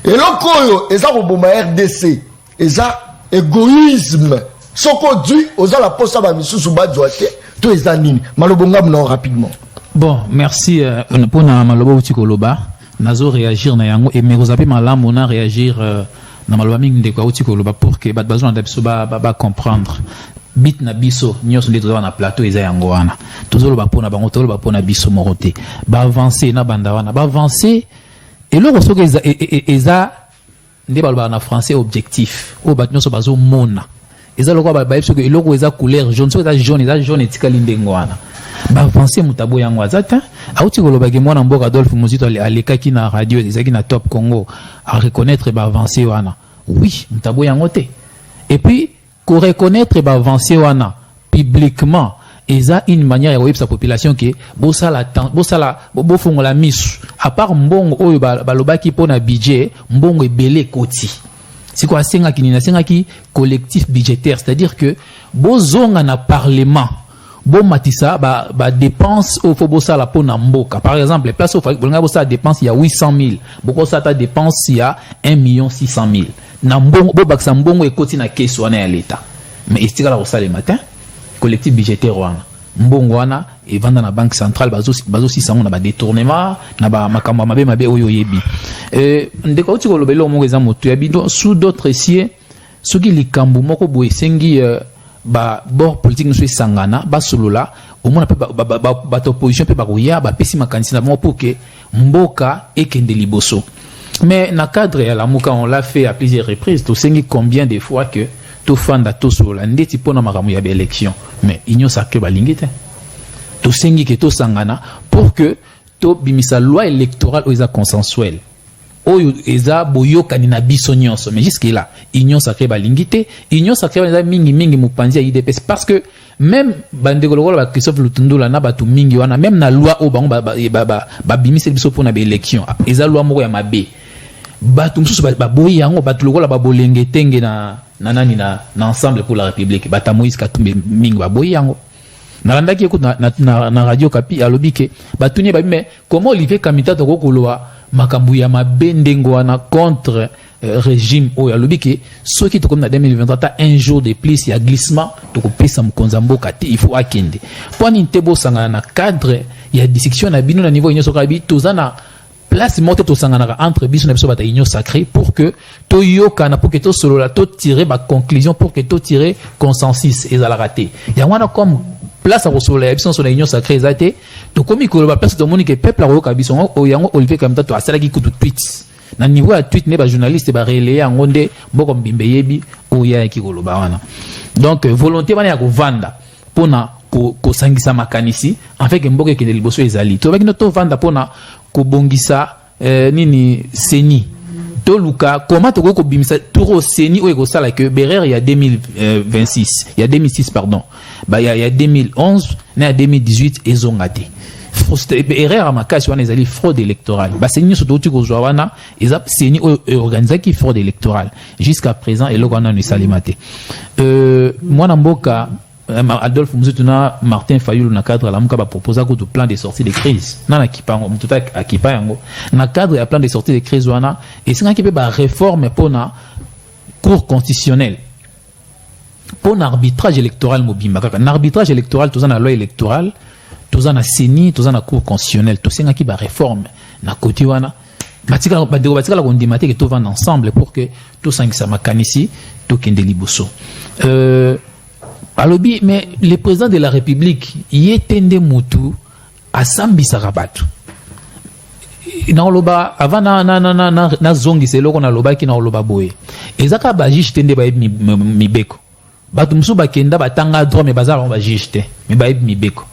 S3: Et l'autre est au Boma RDC, ils ont égoïsme, ce qu'on dit, aux a la poste à Missou Soubadouate, tous les années, malobonga non rapidement.
S5: Bon, merci pour na malobo utikoloba, nazo réagir na yango et mais vous avez malam on a réagir na maloba mingi de kwa utikoloba pour que bat besoin de comprendre. Bit na biso nyos ndeto na plateau eza yango wana tozolo ba pona bango tolo ba pona biso morote ba avancer na banda wana ba avancer et le reso eza nde ba na français objectif o bat nyos bazo mona eza lokwa ba biso que eloko eza couleur jaune so eza jaune etikali ndengo wana ba avancer mutabo yango azata auti koloba ke mwana mboka Adolphe Muzito alekaki na radio ezaki na Top Congo à reconnaître ba avancer wana oui mutabo yango te et puis pour reconnaître et avancer wana publiquement et ça une manière de sa population qui bosala bofongola misu à part mbongo oyo balobaki pona budget mbongo ebele koti c'est quoi senga ki collectif budgétaire c'est-à-dire que bozonga na parlement bon matissa ba dépense au faut ça la pour mboka. Par exemple, les places au faut ça dépense il y a 800 000. Beaucoup ça ta dépense il y a 1 600 000. Na mbongo bo baksa mbongo ekoti na keso wana ya l'état. Mais estika la ça le matin, collectif budgétaire wana. Mbongo wana et vendre na banque centrale bazo 600 na ba détournement na ba makambo mabe oyo yebi. Ndeko uti ko lobelo mo eza moto ya bido sous d'autres siens soki likambo moko boye sengi ba bord politique nous sangana ba solola au moins ba opposition pe ba koya ba pesi makanisi na pour que mboka ekende liboso. Mais na cadre ya la muka on l'a fait à plusieurs reprises to sengi combien de fois que to fanda to solola ndeti pona makamu ya élection mais inyo sacré ba lingite to sengi ke to sangana pour que to bimisa loi électorale oza consensuelle oyo eza boyokani na biso nyonso. Mais jusque là union sacrée balingité union sacrée eza mingi mupanzi ya IDPS parce que même bandeko lokola ba Christophe Lutundula na batu mingi wana même na loi o bango ba bimise biso pona ba élection eza loi moko ya mabe batu mususu ba boyi yango batu lokola ba bolenge tenge na ensemble pour la République bata Moïse Katumbi mingi ba boyi yango na randaki écoute na radio Kapi alobi ke batuni ba mais comment Olivier Kamita to kokoloa makambu ya mabendengo wana contre régime oyo alobi ke soki to comme na 2023 ta un jour de plus ya glissement to ko pesa mkonza mboka te il faut akende poni ntebo sangana na cadre ya discussion na bino na niveau union sokabi tozana place moto to sangana entre biso na biso bata union sacrée pour que to yoka na pour que to solola to tirer ba conclusion pour que to tirer consensus ezala raté ya wana comme place à recevoir biso sur la union sacrée ezate to komi ko ba place de monique peuple a ko biso o yango Olivier Kamita to asala ki kutu tweet na niveau ya tweet ne ba journaliste ba relayer ngonde mboko mbimbe yebi o ya ki ko loba wana donc volonté bana ya ko vanda pona ko sangisa makanisi en fait que mboko ke liboso ezali to ba kino to vanda pona ko bongisa nini seni to luka comment to ko bimisa turo seni o ko sala que Berer il y a 2026 il y a 2006 pardon bah il y a 2011 na 2018 ezongate erreur à makasi wana ezali fraude électorale ba seni so to ko zwa wana eza seni organiser qui fraude électorale jusqu'à présent et loko wana ne salimate mwana mboka Adolphe Muzutuna Martin Fayulu na cadre la muka ba proposer ko plan de sortie de crise na kipango mututa akipa yango na cadre ya plan de sortie de crise wana et singa ki pe ba réforme pona cour constitutionnelle pona arbitrage électoral mobimba kaka na arbitrage électoral tozana loi électorale tozana seni tozana cour constitutionnelle to singa ki ba réforme na côté wana batika la kondimate que to vont ensemble pour que to sangisa makanisi to kende liboso alobi mais le président de la République yetende mutu asambisa rabatu na oloba avant na zongi seloko na loba ki na oloba boye ezaka ba juge tende ba mibeko batu musu bakenda batanga droit mais bazala ba juge te mais ba mibeko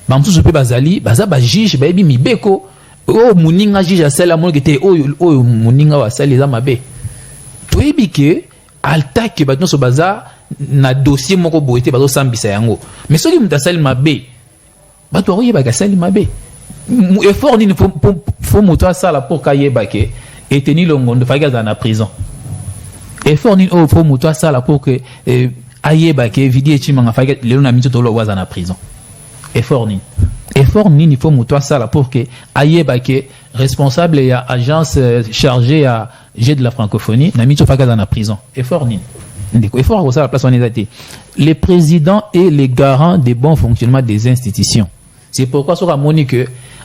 S5: ba musu pe bazali baza ba juge ba mibeko o muninga juge asala mo kete o muninga wasali za mabe to ebike alta ke batno so baza na dossier moko boete bazo sambisa yango mais soki mutasali mabe bato oyeba ka sali mabe effort ni faut moto asala pour kayeba ke eteni longondo fakaza na prison effort ni faut moto asala pour que ayeba ke vidie chimanga fakaza lelo na mito to lo waza na prison effort ni il faut moto asala pour que ayeba ke responsable ya agence chargée à jet de la francophonie na mito fakaza na prison effort ni il faut avoir ça la place en été. Les présidents et les garants des bons fonctionnements des institutions. C'est pourquoi sur la monique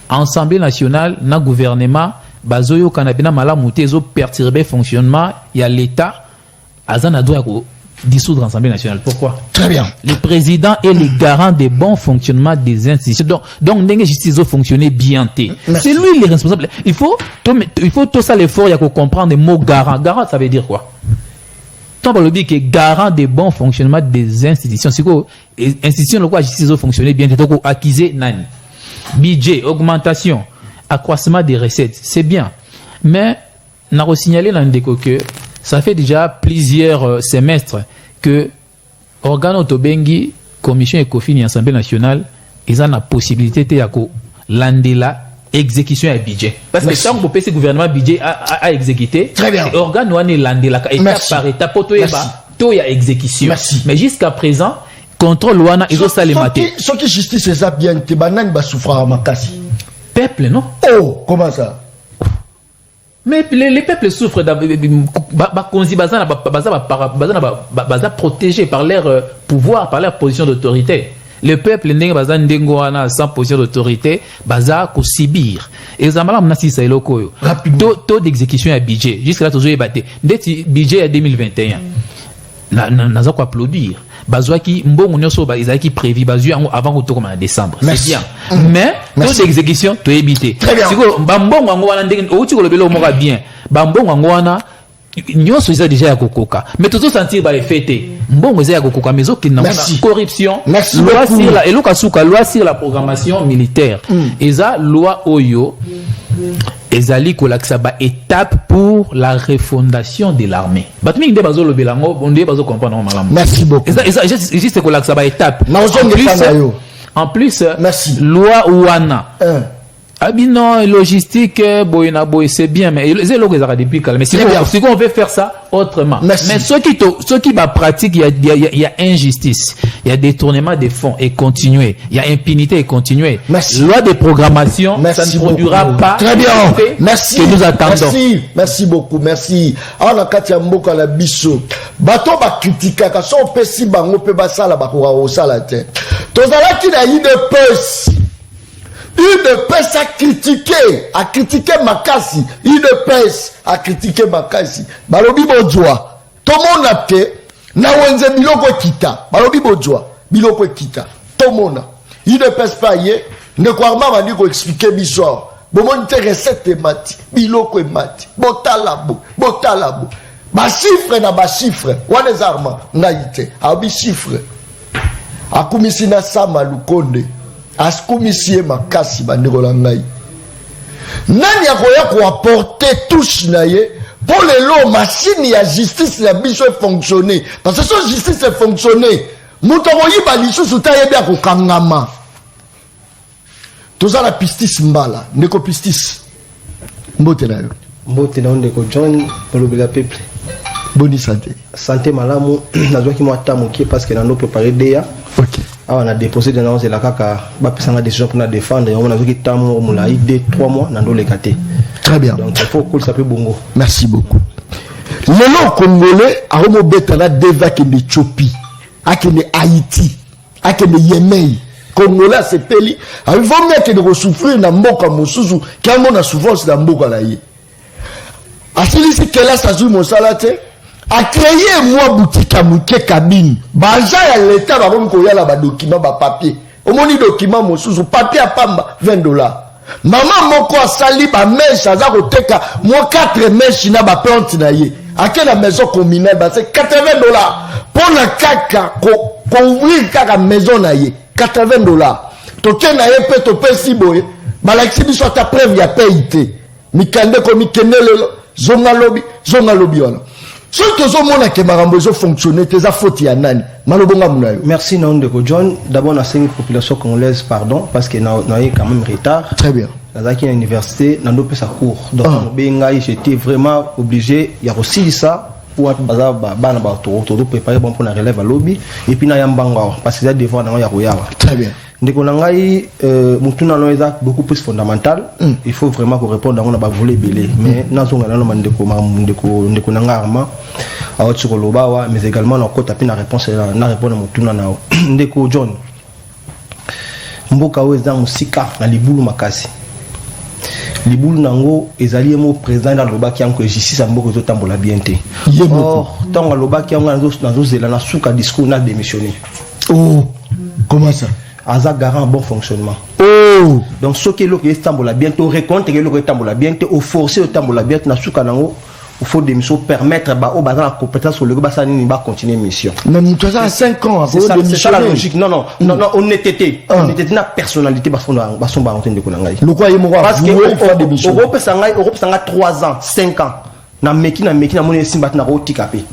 S5: Assemblée nationale, na gouvernement, bazoyo kanabina malamuté zo perturber fonctionnement, il y a l'État, azana doit dissoudre l'Assemblée nationale. Pourquoi?
S3: Très bien.
S5: Les présidents et les garants des bons fonctionnements des institutions. Donc, n'engagez justice doit fonctionner bien. C'est lui le responsable. Il faut tout ça l'effort, il y a qu'on comprendre le mot garant. Garant, ça veut dire quoi? Le dit que garant des bons fonctionnements des institutions. C'est quoi? Institutions, le quoi justice doit fonctionner bien. C'est quoi? Acquiser nani. Budget, augmentation, accroissement des recettes. C'est bien. Mais, on a signalé dans le que ça fait déjà plusieurs semestres que organe Otobengi, commission ECOFIN et Assemblée nationale, ils ont la possibilité de l'andela exécution et budget. Parce que tant que le gouvernement budget a exécuté, organe ou l'andela étape par étape pour tout y exécution.
S3: Merci.
S5: Mais jusqu'à présent, contrôle wana ezo salemate
S3: ce qui justice ça bien te banani ba souffrir makasi
S5: peuple non
S3: oh comment ça
S5: mais les peuples souffrent baza protégés par leur pouvoir, par leur position d'autorité. Le peuple ndenge baza ndengo wana sans position d'autorité baza ko subir. Et zamala mnasi sa eloko yo. Taux d'exécution à budget jusqu'à là toujours ébatté. Ndeti budget à 2021. Naza ko applaudir. Bazwa ki mbongo nyoso ba izaki prévu bazwa avant ko tokoma en décembre. C'est bien. Mais taux d'exécution to éviter. Siko mbongo ngo wana ndenge outi ko lobelo mo bien. Mbongo ngo wana nyoso isa déjà ya kokoka. Mais tout sentir ba effet mbongo isa ya kokoka mais aucune corruption. Loi sur la eloka suka loi sur la programmation militaire. Eza loi oyo ezali kolakisa ba étape pour la refondation de l'armée. Batmi nde bazo lobelango bonde bazo comprendre malamu.
S3: Merci beaucoup.
S5: Juste kolakisa ba étape. En plus
S3: merci.
S5: Loi ouana. Abino logistique boyna boy c'est bien mais c'est là que ça depuis calme mais si on veut faire ça autrement.
S3: Merci.
S5: Mais ceux qui va pratique il y a injustice, il y a détournement des fonds et continuer, il y a impunité et continuer.
S3: Merci.
S5: Loi de programmation,
S3: merci
S5: ça ne produira
S3: beaucoup.
S5: pas.
S3: Très bien. Merci.
S5: Que nous attendons.
S3: Merci beaucoup. Merci. On a katia mboka la biso. Bato ba critique ka so pesi bango pe basala ba ko osala te. Tozala ki na ide pes. UDPS a critiqué Makassi. UDPS a critiqué Makassi. Balobi Bodjoa. Tout le monde a fait. Na wenze biloko kita. Balobi Bodjoa. Biloko kita. Tout le monde. UDPS paye. Ne croire pas m'a expliquer l'histoire. Bon, mon recette est mati. Biloko est mati. Botalabo. Botalabo. Ba chiffre na ba chiffre. Wane zarma. Naïte. Abi chiffre. Akumisi na sama lukonde. Askumisie makasi bandeko la ngai nani akoya ko apporter touche na ye pour les lots machine ya justice la biso fonctionner parce que si justice fonctionner muto koyiba lisusu ta yebi akokangama toza la pistis mbala ndeko pistis mbote na yo
S6: ndeko John polobela peuple
S3: bonne santé
S6: malamu nazwaki moi tamoki parce que nando préparer déjà
S3: OK.
S6: On a déposé des annonces de la CACA, on a décision pour nous défendre, on a vu que Tamo Moulaï 2-3 mois dans le caté.
S3: Très bien.
S6: Donc il faut que ça peut bongo.
S3: Merci beaucoup. Le Congolais a remonté Betana Deva qui est Éthiopie, qui est Haïti, qui est Yémen. Congolais c'est peli. Il faut mettre de souffrir dans Mboka Mosusu, qui a mon souffrance dans Mboka Laïe. Asili si kela sa joue mon salate. A créé moi boutique à mouké cabine. Baja ya l'état va comme koya la ba document ba papier. Au moni document mon sous papier à pamba $20. Maman moko sali ba mèche aza ko teka moi 4 mèches na ba plante na ye. À quelle maison communale ba c'est $80. Pour la kaka ko ouvrir kaka maison na ye $80. To ken na ye pe to pe si boye. Ba la exhibition ta preuve ya payité. Mikande ko mikenele zonga lobby wala. Si tu as que Marambozo fonctionne, tu as faute à Nani.
S6: Merci Ndeko John. D'abord, on a une population congolaise, pardon, parce que nous avons quand même retard.
S3: Très bien.
S6: Dans une université, dans nos sa cours. Donc, j'étais vraiment obligé, il y a aussi ça, pour préparer pour la relève à lobby. Et puis, il y a parce que c'est devant
S3: Très bien.
S6: Ndeko Nangai, beaucoup plus fondamental. Il faut vraiment qu'on réponde à la volée belé. Mais nous avons Ndeko Nangarma, mais également on a tapé la réponse à Mutuna Nao. Ndeko John. Mboka Weza Musika, na Libulu Makasi. Libulu Nango, ezali mo président dans le baki yanko justice à Mboko Zotambola bienté. Or, tant le baki yanko dans zela na suka discours na démissionné.
S3: Oh, comment ça?
S6: Aza garant bon fonctionnement.
S3: Oh,
S6: donc ce qui est le Tambola bientôt récolte que le Tambola bientôt au forcer le Tambola bientôt na suka nango. Il faut des missions permettre au bazar la compétence sur le bas ni va continuer mission.
S3: Mais tu as 5 ans
S6: c'est ça la logique. Non, honnêteté. Honnêteté na personnalité parce qu'on a son barantin de Konangai.
S3: Le quoi il m'a
S6: parce que Europe sanga 3 ans, 5 ans. Na meki na mon simbat na roti capé.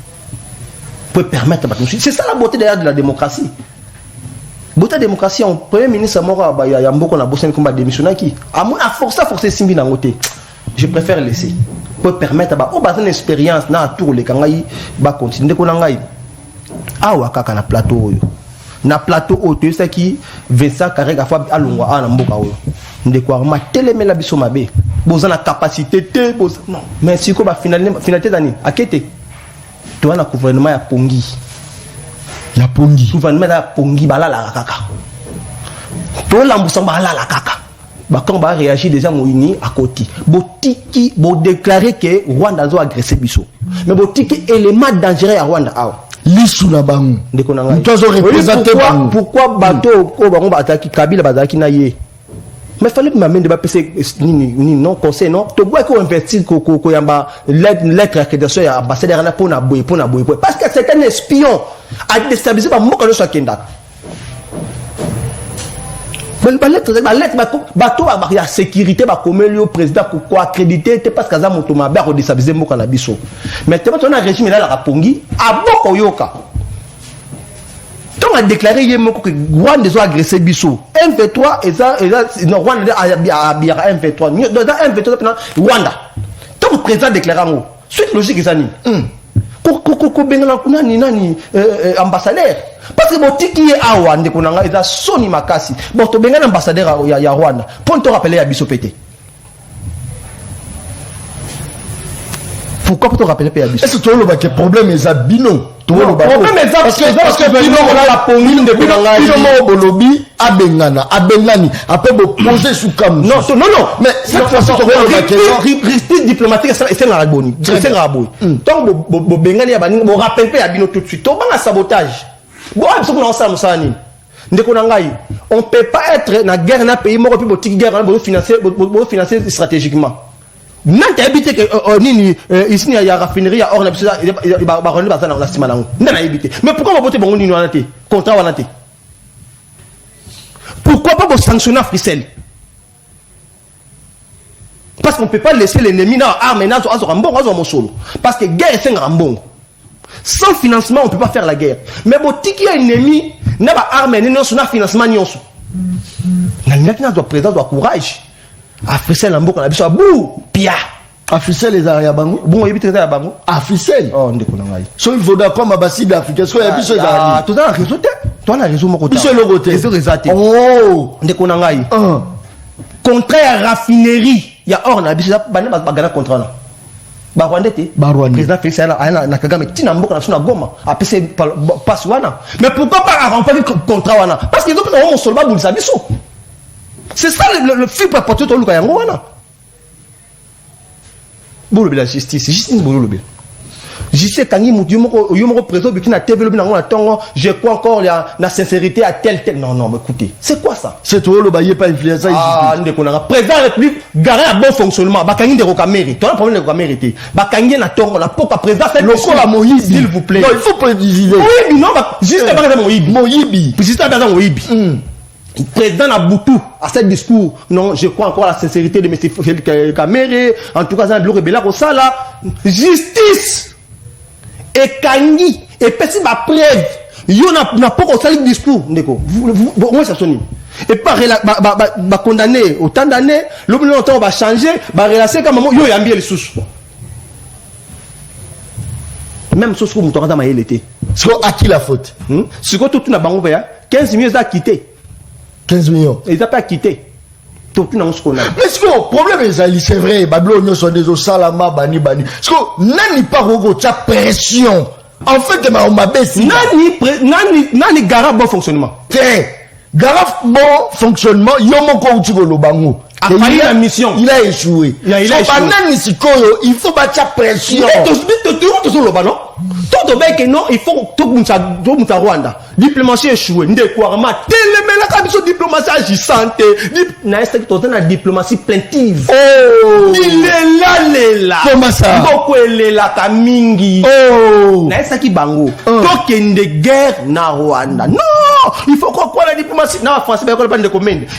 S6: Pour permettre c'est ça la beauté derrière de la démocratie. Beauté de la démocratie, on premier ministre mort il y a beaucoup na bossé combat démissionnaire qui à forcer simbi na ngoté. Je préfère laisser pour permettre au bazin expérience na tour les kangai ba continuer ko nangai awa kaka na plateau yo na plateau auto ça qui Vincent Karega fois alongwa ana mboka oyo ndeko ma telemela biso mabe boza na capacité te boza non mais siko ba finalité d'année akete to na gouvernement ya pongi gouvernement ya pongi balala kaka to lambusa balala kaka ba quand ba réagir déjà moini à côté botiki bo déclarer que Rwanda zo agresser biso mais botiki élément dangereux à Rwanda awa
S3: lisu na bango
S6: ndeko na ngai
S3: toi représenter
S6: pourquoi bateau ko bango bataki Kabila bazaki na ye mais fallait que m'amène de ba PC ni non conseil non to bois ko investir ko yamba lettre accréditation ya ambassadeur na pona boy parce que c'est un espion a déstabiliser ba moko no sakenda ba lettre bateau ya sécurité ba komelio président ko accréditer te parce que za moto mabe ko déstabiliser moko na biso mais tellement on a régime là la pongi a boko yoka. On a déclaré hier que Rwanda doit agresser Bissau. M23 et ça non Rwanda a M23. Dans M23 Rwanda. Tant que président déclaré en suite logique ça ni. Ko bengala nani ambassadeur. Parce que bon tiki est à Rwanda qu'on a ça soni makasi. Bon to bengala ambassadeur ya Rwanda. Pour te rappeler à Bissau pété. Pourquoi pour te rappeler à Bissau?
S3: Est-ce que tu as le problème est à Bino?
S6: Problème est parce que Bino on a la pongi de Konanga.
S3: Bino bolobi abengani après vous poser sous cam.
S6: Non
S3: mais cette façon
S6: reste diplomatique c'est la raboni. C'est la raboni. Donc bo bengani ya bani bo rappelle pas à Bino tout de suite. To banga sabotage. Bon ça qu'on ensemble ça ni. On peut pas être na guerre na pays moko puis bo tiki guerre bo financer stratégiquement. Nante habité que nini ici il y a raffinerie à or na biso ba rendre bazana na simanango ndana habité mais pourquoi bote bango nini wana te contrat wana te pourquoi pas sanctionner Frissel parce qu'on peut pas laisser l'ennemi na arme na zo rambongo zo mosolo parce que guerre c'est rambongo sans financement on peut pas faire la guerre mais botiki ennemi na ba arme ni non na financement nyonso na nina doit président doit courage Africel en boko na biso bou pia
S3: Africel les arrière bango
S6: bon yebite za bango
S3: Africel
S6: oh ndeko na ngai
S3: so il faudra comme abasi d'Afrique so ya biso za
S6: tout dans réseau te toi na réseau moko
S3: biso le côté
S6: réseau résaté
S3: oh
S6: ndeko na ngai contrat ya raffinerie ya or na biso bana bagana contrat na ba Rwanda te président Félix ala na Kagame tina mboka na suna Goma apese passe wana mais pourquoi pas remplir contrat wana parce que donc on soldat bulisa biso. C'est ça le fil pour apporter tout le Kayango. Bon, la justice bon. Je sais quand il me présente que na TV je crois encore la sincérité à tel non mais écoutez c'est quoi ça
S3: c'est toi le bailler pas influencer
S6: ah ndeko na président république garé à bon fonctionnement bakangi de rokameri toi le problème de rokameri té bakangi na tongo la pourquoi président fait
S3: le la Moïse
S6: s'il vous plaît
S3: non il faut préciser
S6: oui non juste par exemple
S3: Moïbi
S6: juste par exemple Moïbi président Naboutou à ce discours non je crois encore à la sincérité de M. Kamere en tout cas dans le rebelle comme ça là justice et Kangi et petit ma preuve yo n'a pas au salut discours ndeko moi ça sonne et pas ba condamné autant d'années le temps va changer ba relacer comme yo yambi les sous même sous comme toi dans ma l'été
S3: c'est à qui la faute
S6: c'est quoi tout na bango ya 15 millions à quitter
S3: 15 millions.
S6: Ils n'ont pas quitté. Tout le monde se connaît.
S3: Mais ce que le problème c'est vrai, Babylone sont des salama bani. Ce que nani pas rogo ta pression. En fait, on m'a baissé.
S6: Nani gara bon fonctionnement.
S3: Gara bon fonctionnement, yomo ko utigolo bango.
S6: Il a mission.
S3: Il a échoué.
S6: Il a échoué.
S3: Il faut battre la pression.
S6: Tout que non, il faut tout le Rwanda. Diplomatie échouée. Diplomatie agissante. La diplomatie plaintive.
S3: Oh.
S6: Il est là.
S3: Comment ça?
S6: Beaucoup est là, Kamingi.
S3: Oh.
S6: Naïsa qui bango. Donc il y a une guerre na Rwanda. Non. Il faut qu'on croit la diplomatie. Non, français,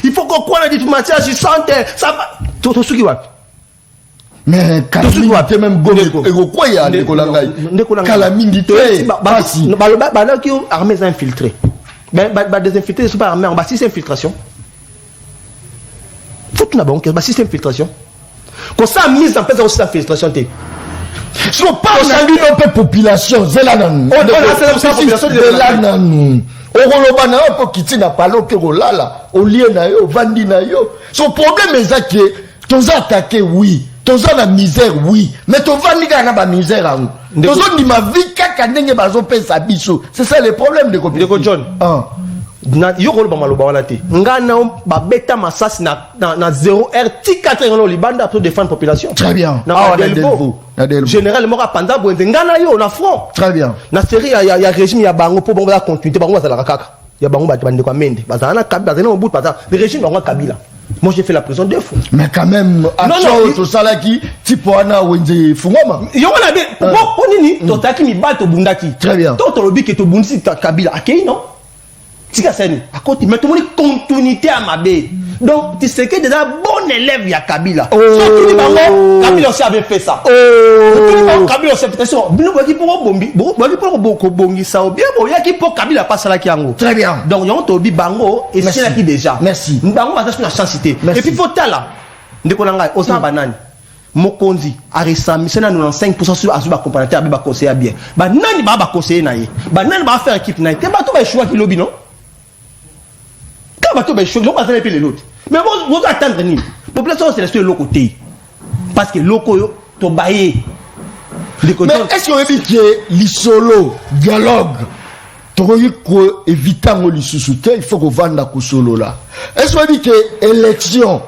S6: il faut qu'on croit la diplomatie agissante. Ça va. Tout ce qui va.
S3: Mais Kalamindi te même gomme et quoi ya Kalamindi
S6: te qui ont armées infiltrées des infiltrés sont pas armés en bas c'est infiltration faut tout d'abord que c'est infiltration quand ça mise en place aussi infiltration te
S3: so pas on a vu un peu population zela nan
S6: on a cette population de
S3: zela nan okoloba na yo po kiti na palo ke kolala olie na yo vandi na yo. Son problème est que toza attaqué oui, toza na misère oui, mais tovandi ka na ba misère ango. Tozo ndima vie kaka ndenge bazo pesa biso. C'est ça le problème de Kopiko.
S6: Ndeko John. Na yo koloba maloba wana te. Ngana ba beta masasi na 0R T4 ngalo libanda pour défendre population.
S3: Très bien.
S6: Na Delvo. Général Mora Panda Bwenze ngana yo na front.
S3: Très bien.
S6: Na série ya régime ya bango pour bongo la continuité bango bazala kaka. Ya bango ba bande kwa mende. Bazala Kabila bazana au bout bazala. Le régime bango Kabila. Moi j'ai fait la prison 2 fois.
S3: Mais quand même action tout ça là qui tipo ana wenze fungoma.
S6: Yo wana be pour nini totaki mi bato bundaki.
S3: Très bien.
S6: Toto lobi ke to bundisi Kabila akei non. Tika seni à côté mais tout le monde continuité à mabe. Donc tu sais que déjà bon élève ya Kabila. Surtout les bango Kabila aussi avait fait ça. Kabila aussi fait ça. Bino baki pour bombi, baki pour boko bongi ça ou bien bon ya qui pour Kabila passe là qui ango.
S3: Très bien.
S6: Donc yon to bi bango et c'est là qui déjà.
S3: Merci.
S6: Bango va sur la chancité. Et puis faut tala. Ndeko nanga osa banani. Mokonzi a récemment c'est na 95% sur azuba comparateur ba conseiller bien. Ba nani ba conseiller na ye. Ba nani ba faire équipe na ye. Te ba to ba choix qui lobby non. Quand bateau ben chaud, on va faire les l'autre. Mais vous attendre ni. Population c'est rester l'autre côté. Parce que l'autre to bailler.
S3: Mais est-ce qu'on dit que l'isolo dialogue tu ko évitant le sous-souté, il faut qu'on vende la solo là. Est-ce qu'on dit que élection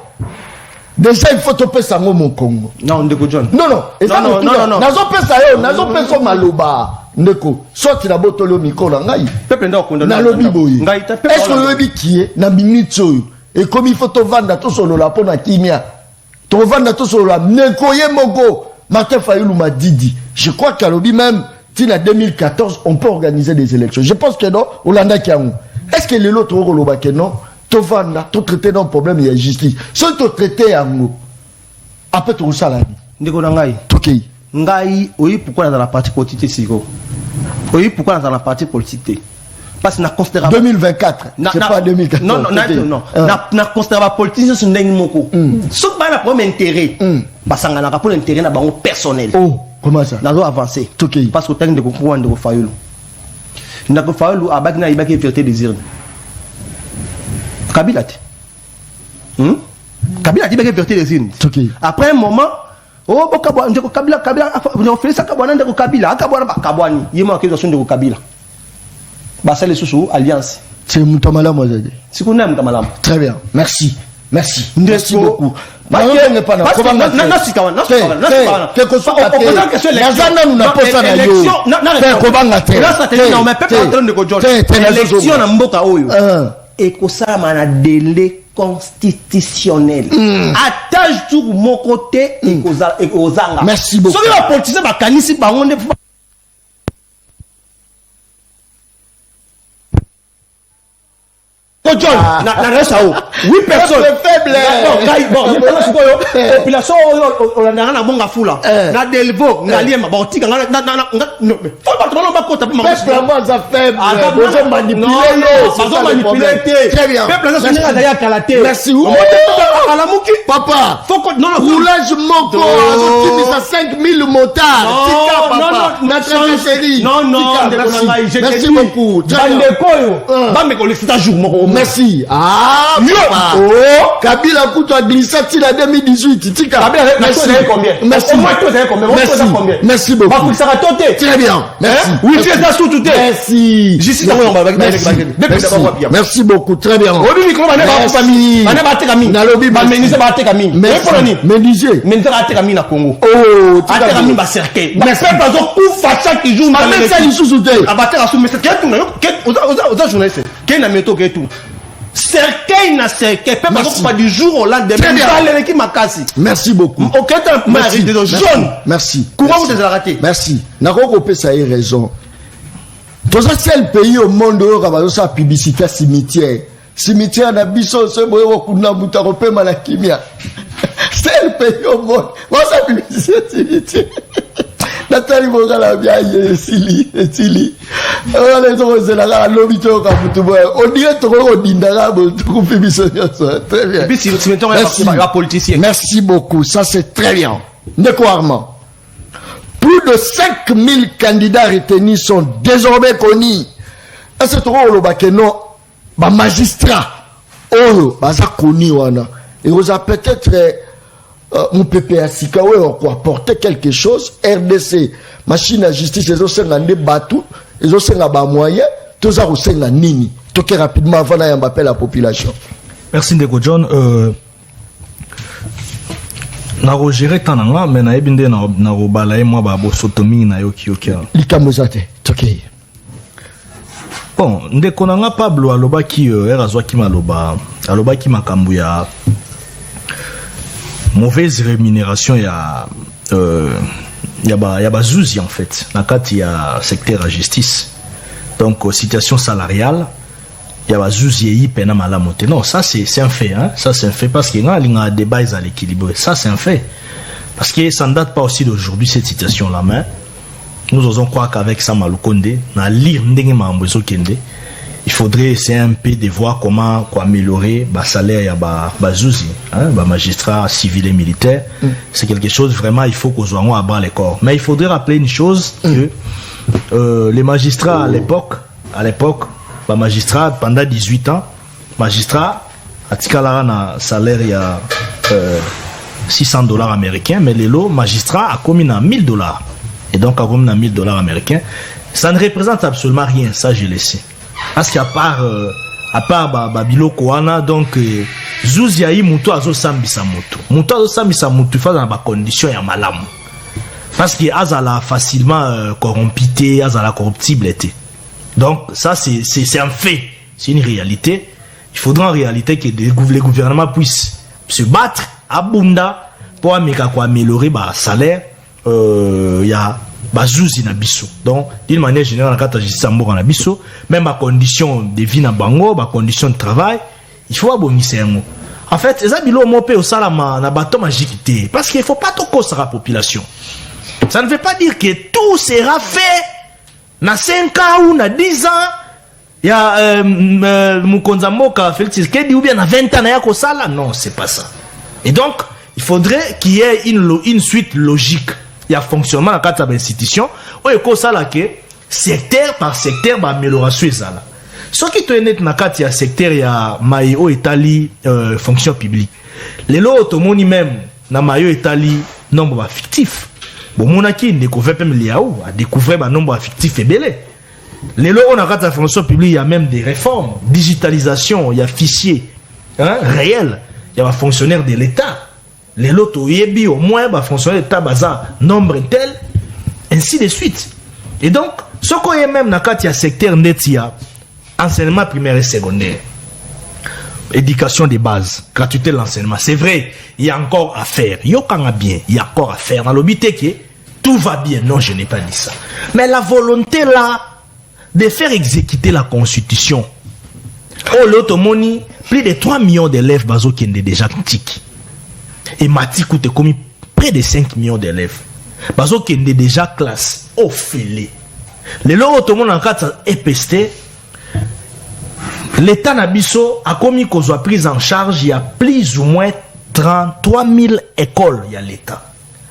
S3: déjà il faut topper ça mon Congo.
S6: Non, Ndeko John.
S3: Non. Non. Nazo pesa yo, nazo pesa maloba. Ndeko, soit na botolo miko na ngai.
S6: Peuple ndo condamné.
S3: Na lobi boyi. Est-ce que lobi qui est na minute oyo? Et comme il faut to vendre to solo la pona kimia. To vendre to solo la nekoye moko. Martin Fayulu m'a dit. Je crois qu'à lobi même tina 2014 on peut organiser des élections. Je pense que non, Olanda kiango. Est-ce que les autres roloba que non? To vendre, to traiter d'un problème il y a justice. Si to traiter yango. Après to salami.
S6: Ndeko ngai.
S3: Tokei.
S6: Ngai, oui pourquoi dans la partie politique siko? Oui, pourquoi dans la partie politique? Parce que na considérable
S3: 2024, c'est pas 2014.
S6: Non. Na considérable politique c'est ndenge moko. Sauf pas la problème intérêt. Parce que na rapport intérêt na bango personnel.
S3: Oh, comment ça?
S6: Na do avancer. Parce que tant de comprendre de Fayulu. Na ko Fayulu abaki na ibaki vérité désir. Kabila te. Kabila ti ibaki vérité désir. Après un moment oh bokabwa ndeko Kabila on fait ça kabwana ndeko Kabila akabwana bakabwani yema akizwa ndeko Kabila basa les sous alliance
S3: c'est mutamala mozade
S6: sikuna mutamala.
S3: Très bien, merci
S6: merci
S3: beaucoup.
S6: Élection na mboka oyo ekosala na délai constitutionnel. Attache tout mon côté et aux anga.
S3: Merci beaucoup.
S6: Soki ba politicien ba kanisi bango nde John, na reste à haut. 8 personnes.
S3: Faible.
S6: Population on a bonga fula. Na Delvo, na Liema, ba tika na faut pas trop ba kota pour
S3: faible. Merci. Papa.
S6: Faut que non
S3: roulage moko à 5000 motards. Non. Merci beaucoup. Merci. Kabila Koutou glissé il a 2018. Tika. Merci beaucoup. Très bien. Merci. Merci beaucoup. Très bien. Merci beaucoup. Merci. Merci. Nakoko pesa y raison. Dans un seul pays au monde où on a sa publicité cimetière. Cimetière na biso se boyo kuna mutarope malakimia. C'est le pays au monde. Moi sa publicité cimetière. Nathalie Mogala bien Sili. On les autres là l'obito ka mutubo. On dirait to ko dindara bo ko biso ça. Très bien.
S6: Puis si mettons la politicien.
S3: Merci beaucoup. Ça c'est très bien. Décoirement. Plus de 5000 candidats retenus sont désormais connus. est-ce que tu as non ba magistrat oyo baza koni wana et vous a peut-être mon PPAC quoi apporter quelque chose RDC machine à justice ils ont senga batou ils ont senga ba moyen tous ça senga nini toke rapidement avant d'y appeler la population.
S4: Merci Ndeko John. Na gérer tananga mais na ebinde na robala et moi ba bosotomi na yoki
S3: likamozate toke.
S4: Bon, Ndeko nanga Pablo aloba ki erazwa ki maloba aloba ki makambu ya mauvaise rémunération ya ba zuzi en fait na kati ya secteur à justice. Donc situation salariale il y a zuzi pena malamu te. Non, ça c'est un fait hein, ça c'est un fait parce qu'il y a un débat à l'équilibre. Ça c'est un fait. Parce que ça ne date pas aussi d'aujourd'hui cette situation là mais nous osons croire qu'avec Sama Lukonde, na lire ndenge mambozo kende, il faudrait essayer un peu de voir comment améliorer le salaire ya ba zuzi, hein, ba magistrat civil et militaire. C'est quelque chose vraiment il faut qu'on soit à bas les corps. Mais il faudrait rappeler une chose que les magistrats à l'époque, ba magistrat pendant 18 ans, magistrat a tikala na salaire ya $600 américains, mais les lots magistrat a commis na $1000. Et donc, à $1000 américains, ça ne représente absolument rien, ça je le sais. Parce qu'à part Babilo Koana, donc, Zouziaï Moutou Azo Sambisa Moutou. Moutou Azo Sambisa Moutou fait dans la condition ya malam. Parce qu'il a facilement corrompité, Azala corruptible. Donc, ça c'est un fait, c'est une réalité. Il faudra en réalité que les gouvernements puissent se battre à Bunda pour améliorer le salaire. Il y a bazouzi na biso donc d'une manière générale quand tu justice en na biso même ma condition de vie na bango ma condition de travail il faut abonner en fait les abilo mopé au salama na bateau magique parce qu'il faut pas trop causer la population. Ça ne veut pas dire que tout sera fait na 5 ans ou na 10 ans. Il y a Mukonza Moka Félix Kedi ou bien na 20 ans na ya ko sala. Non, c'est pas ça. Et donc il faudrait qu'il y ait une suite logique. Il y a fonctionnement dans quatre institutions. Ou il y a que secteur par secteur, amélioration est là. Ce qui est net dans le secteur, il y a Maïo Italie fonction publique. Les lots automoni même dans Maïo Italie nombre fictif. Bon, mon aki découvre même l'IAO, a découvert un nombre fictif et belé. Les lots on a la fonction publique, il y a même des réformes, digitalisation, il y a fichiers réels, il y a un fonctionnaire de l'État. Les lots au moins fonctionnaire de l'État bazar nombre tel, ainsi de suite. Et donc, ce qu'on y a même dans le secteur net, il y a enseignement primaire et secondaire, éducation de base, gratuité de l'enseignement. C'est vrai, il y a encore à faire. Il y a encore à faire. Dans l'obité que tout va bien. Non, je n'ai pas dit ça. Mais la volonté là de faire exécuter la constitution. Oh, l'automoni, plus de 3 millions d'élèves bazo qui sont déjà critiques. Et Mati coûte commis près de 5 millions d'élèves. Bazo qui sont déjà classe au filet. Les lots automoni en 4 EPST. L'État Nabiso a commis qu'on soit pris en charge, il y a plus ou moins 33 000 écoles, il y a l'État.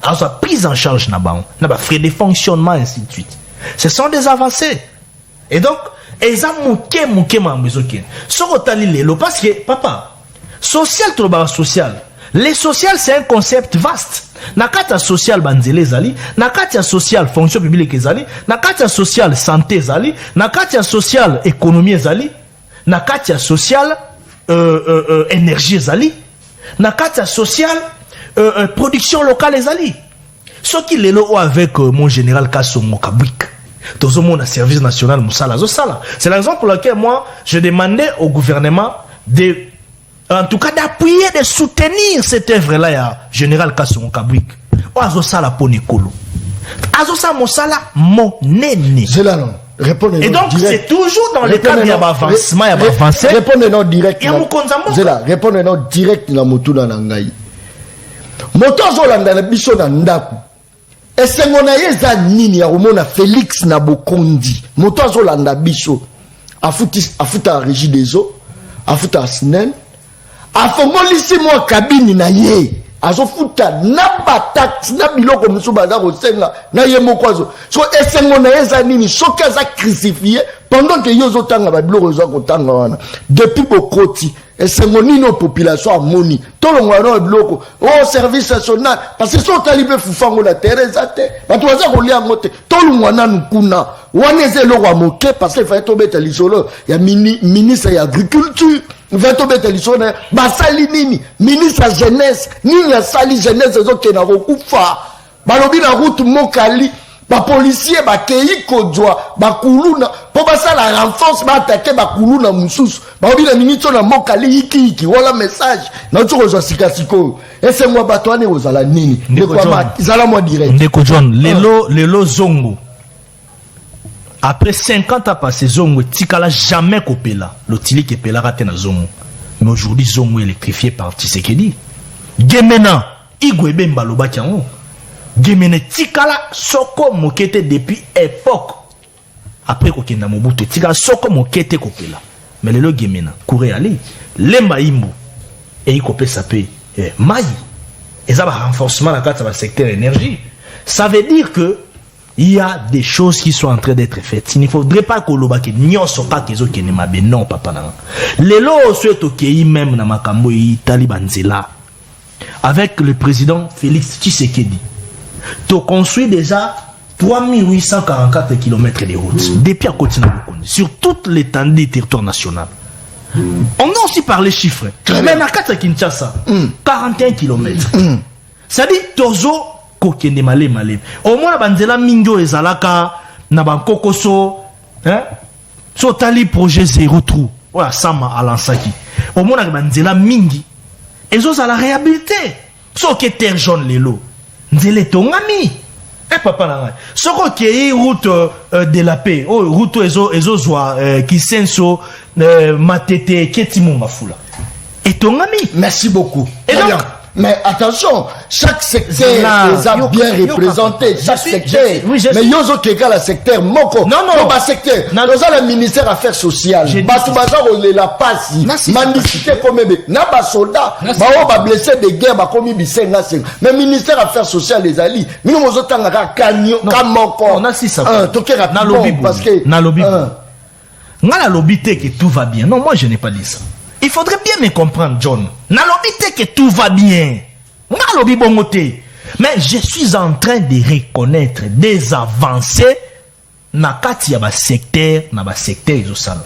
S4: Alors, soit prise en charge, il y a frais de fonctionnement, ainsi de suite. Ce sont des avancées. Et donc, ils ont mouké, ce qu'on les lots, parce que, papa, social, social. Les social, c'est un concept vaste. Nakata social banzele zali, nakata social fonction publique zali, nakata social santé zali, nakata social économie zali. Nakatia social énergie zali, nakatia social production locale zali. Ce qui est là avec mon général Kassomo Kabwik, dans le monde service national Moussala Zosala. C'est la raison pour laquelle moi je demandais au gouvernement de, en tout cas d'appuyer, de soutenir cette œuvre-là, ya général Kassomo Kabwik. Azosala Ponikolo, Azosala Moussala Monene.
S3: C'est là non.
S4: Et donc, c'est toujours dans le cadre de l'avancement et l'avancée.
S3: Répondez-nous direct.
S4: Répondez-nous
S3: direct dans Moutouna Nangaï. Moto Zolanda na biso na ndaku. Esengona yeza nini ya umona Félix Nabokondi. Moto Zolanda biso. Afuta régie des eaux. Afuta Snen. Afongolisi moi cabine na ye. azofuta na bataxe na biloko mosusu baza kosenga na ye moko azo so esengo na ye eza nini soki aza crucifié pendant que yo ozotanga babiloko eza kotanga wana depuis bokoti esengo nini o population amoni tolongwa na biloko o service national parce que so otali mpe fufango na terre eza te bato baza kolia yango te tolongwa nanu kuna wana eza eloko ya moke parce que ifai tobeta lisolo ya ministre ya agriculture ifai tobeta lisolo na basali nini ministre ya jeunesse nini asali jeunesse ezokenda kokufa balobi na route mokali bapolisier bakei kozwa bakuluna po basala renforce baatake bakuluna mosusu baobi na ministre na mokali iki wala message na oti kozwa sikasikoyo esengo bato wana ekozala nini ezala mwa direct
S4: ndeko John lelo zongo après 50 ans passé zongo tikala jamais kopela lotili kepelaka te na zongo mais aujourd'hui zongo électrifié par Tshisekedi gemena igwebe mbaloba kiango gemene tikala soko mokete depuis époque après kokenda mobutu tikala soko mokete kopela mais lelo gemena courir aller lemba imbo et ikopesa pe mai ezaba renforcement na kata ba secteur énergie ça veut dire que il y a des choses qui sont en train d'être faites. Il ne faudrait pas que l'on ait nyonso pas que zo kene mabe non papa na. Lelo souhaite okei même na makambo Talibanzela avec le président Félix Tshisekedi. To construit déjà 3844 km de routes depuis à côté de Bukondi sur toute l'étendue du territoire national. On a aussi parlé chiffres. Mais na kata Kinshasa 41 km. Ça dit tozo kokende malé au moins banzela mingo ezalaka na bankokoso hein so tali projet zéro trou voilà sama alansaki au moins banzela mingi ezo za la réhabilité so que terre jaune lelo nzele tongami papa na ngai soko ke route de la paix route ezo zwa kisenso matete ketimunga fula etongami.
S3: Merci beaucoup.
S4: Et donc,
S3: mais attention, chaque secteur est bien représenté. Chaque secteur. Mais yozo keka la secteur moko.
S4: Non.
S3: Ba secteur. Nous avons le ministère affaires sociales. Batu baza ole la passe. Mandicité comme be. Na ba soldat. Ba ba blessé de guerre ba komi bisenga seng. Mais ministère affaires sociales les ali. Mino mozo tanga ka kanyo kamoko.
S4: On a si ça.
S3: Toke rapidement parce que
S4: na lobby. Ngala lobby te que tout va bien. Non, moi je n'ai pas dit ça. Il faudrait bien me comprendre, John. Na lobby te que tout va bien. Na lobby bongote. Mais je suis en train de reconnaître des avancées na kati ya ba secteur izosala.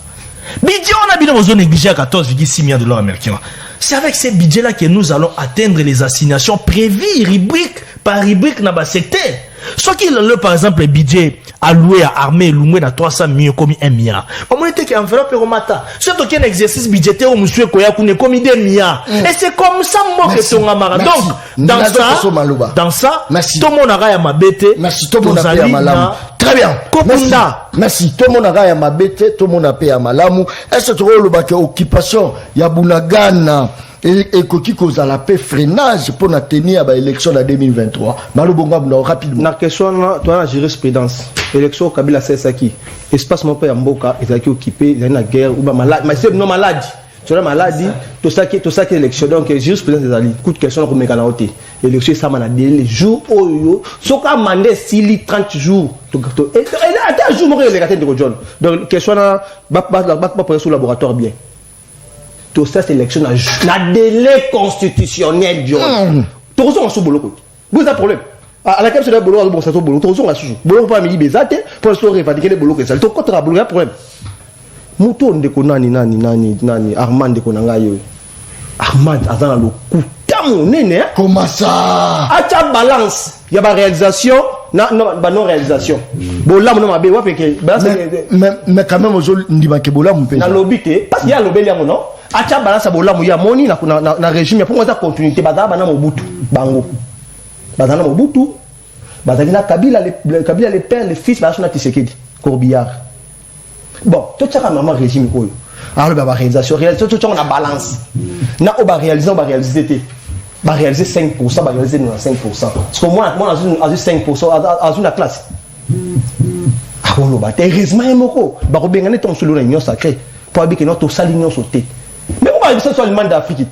S4: Budget on a bien besoin négliger à 14,6 milliards de dollars américains. C'est avec ces budgets là que nous allons atteindre les assignations prévues rubrique par rubrique na ba secteur. Ce qui est par exemple le budget alloué à l'armée, loué à 300 millions comme 1 milliard. Comment était qu'il y a enveloppe romata? C'est un exercice budgétaire où monsieur Koya Kune comme 2 milliards. Et c'est comme ça moi que ton amara. Donc dans ça, tout le monde a ya mabete.
S3: Merci, tout le monde a ya malamu. Très bien. Merci. Tout le monde a ya mabete, tout le monde a ya malamu. Est-ce que tu vois le occupation ya Bunagana? Et koki koza la paix freinage pour na tenir à l'élection de 2023. Malobonga rapidement.
S6: Na question là, toi la jurisprudence. Élection Kabila Sesaki. Espace mon père Mboka est occupé, il y a une guerre ou malade, mais c'est non maladie. Tu as maladie, tout ça qui est élection donc jurisprudence des alliés. Coup de question pour mécana ôter. Élection ça m'a dit les jours oyo, soka mandé sili 30 jours. Et là un jour moi les gâteaux de John. Donc question là, pas sur le laboratoire bien. Tout ça c'est élection na délai constitutionnel John. Tout ça on sous boloko. Vous avez un problème. À la cap c'est le boloko bon ça boloko. Tout ça on sous. Boloko pas midi bezate pour se revendiquer les boloko ça. Tout contre la boloko problème. Muto ndeko nani Armand ndeko nanga yo. Armand azana le coup. Tamu nene.
S3: Comment ça?
S6: Acha balance. Il y a ba réalisation non réalisation. Bola mon mabe wa fait que
S3: mais quand même aujourd'hui ndima ke bola mon pays.
S6: Na lobité parce qu'il y a lobé liango non. Acha balance bola mu ya moni na régime pour ça continuité bazaba bana mobutu bango. Bazana mobutu. Bazana Kabila les pères les fils bazana Tshisekedi Corbillard. Bon, tout ça quand même régime quoi. Alors ba réalisation tout on a balance. Na on va réaliser va réaliser 5%, va réaliser 95%. Parce que moi à 5% à une classe. Ah on va heureusement moko ba ko bengane ton solo réunion sacrée pour que notre salle union sauter. Mais on va ça sur le mandat d'Afrique.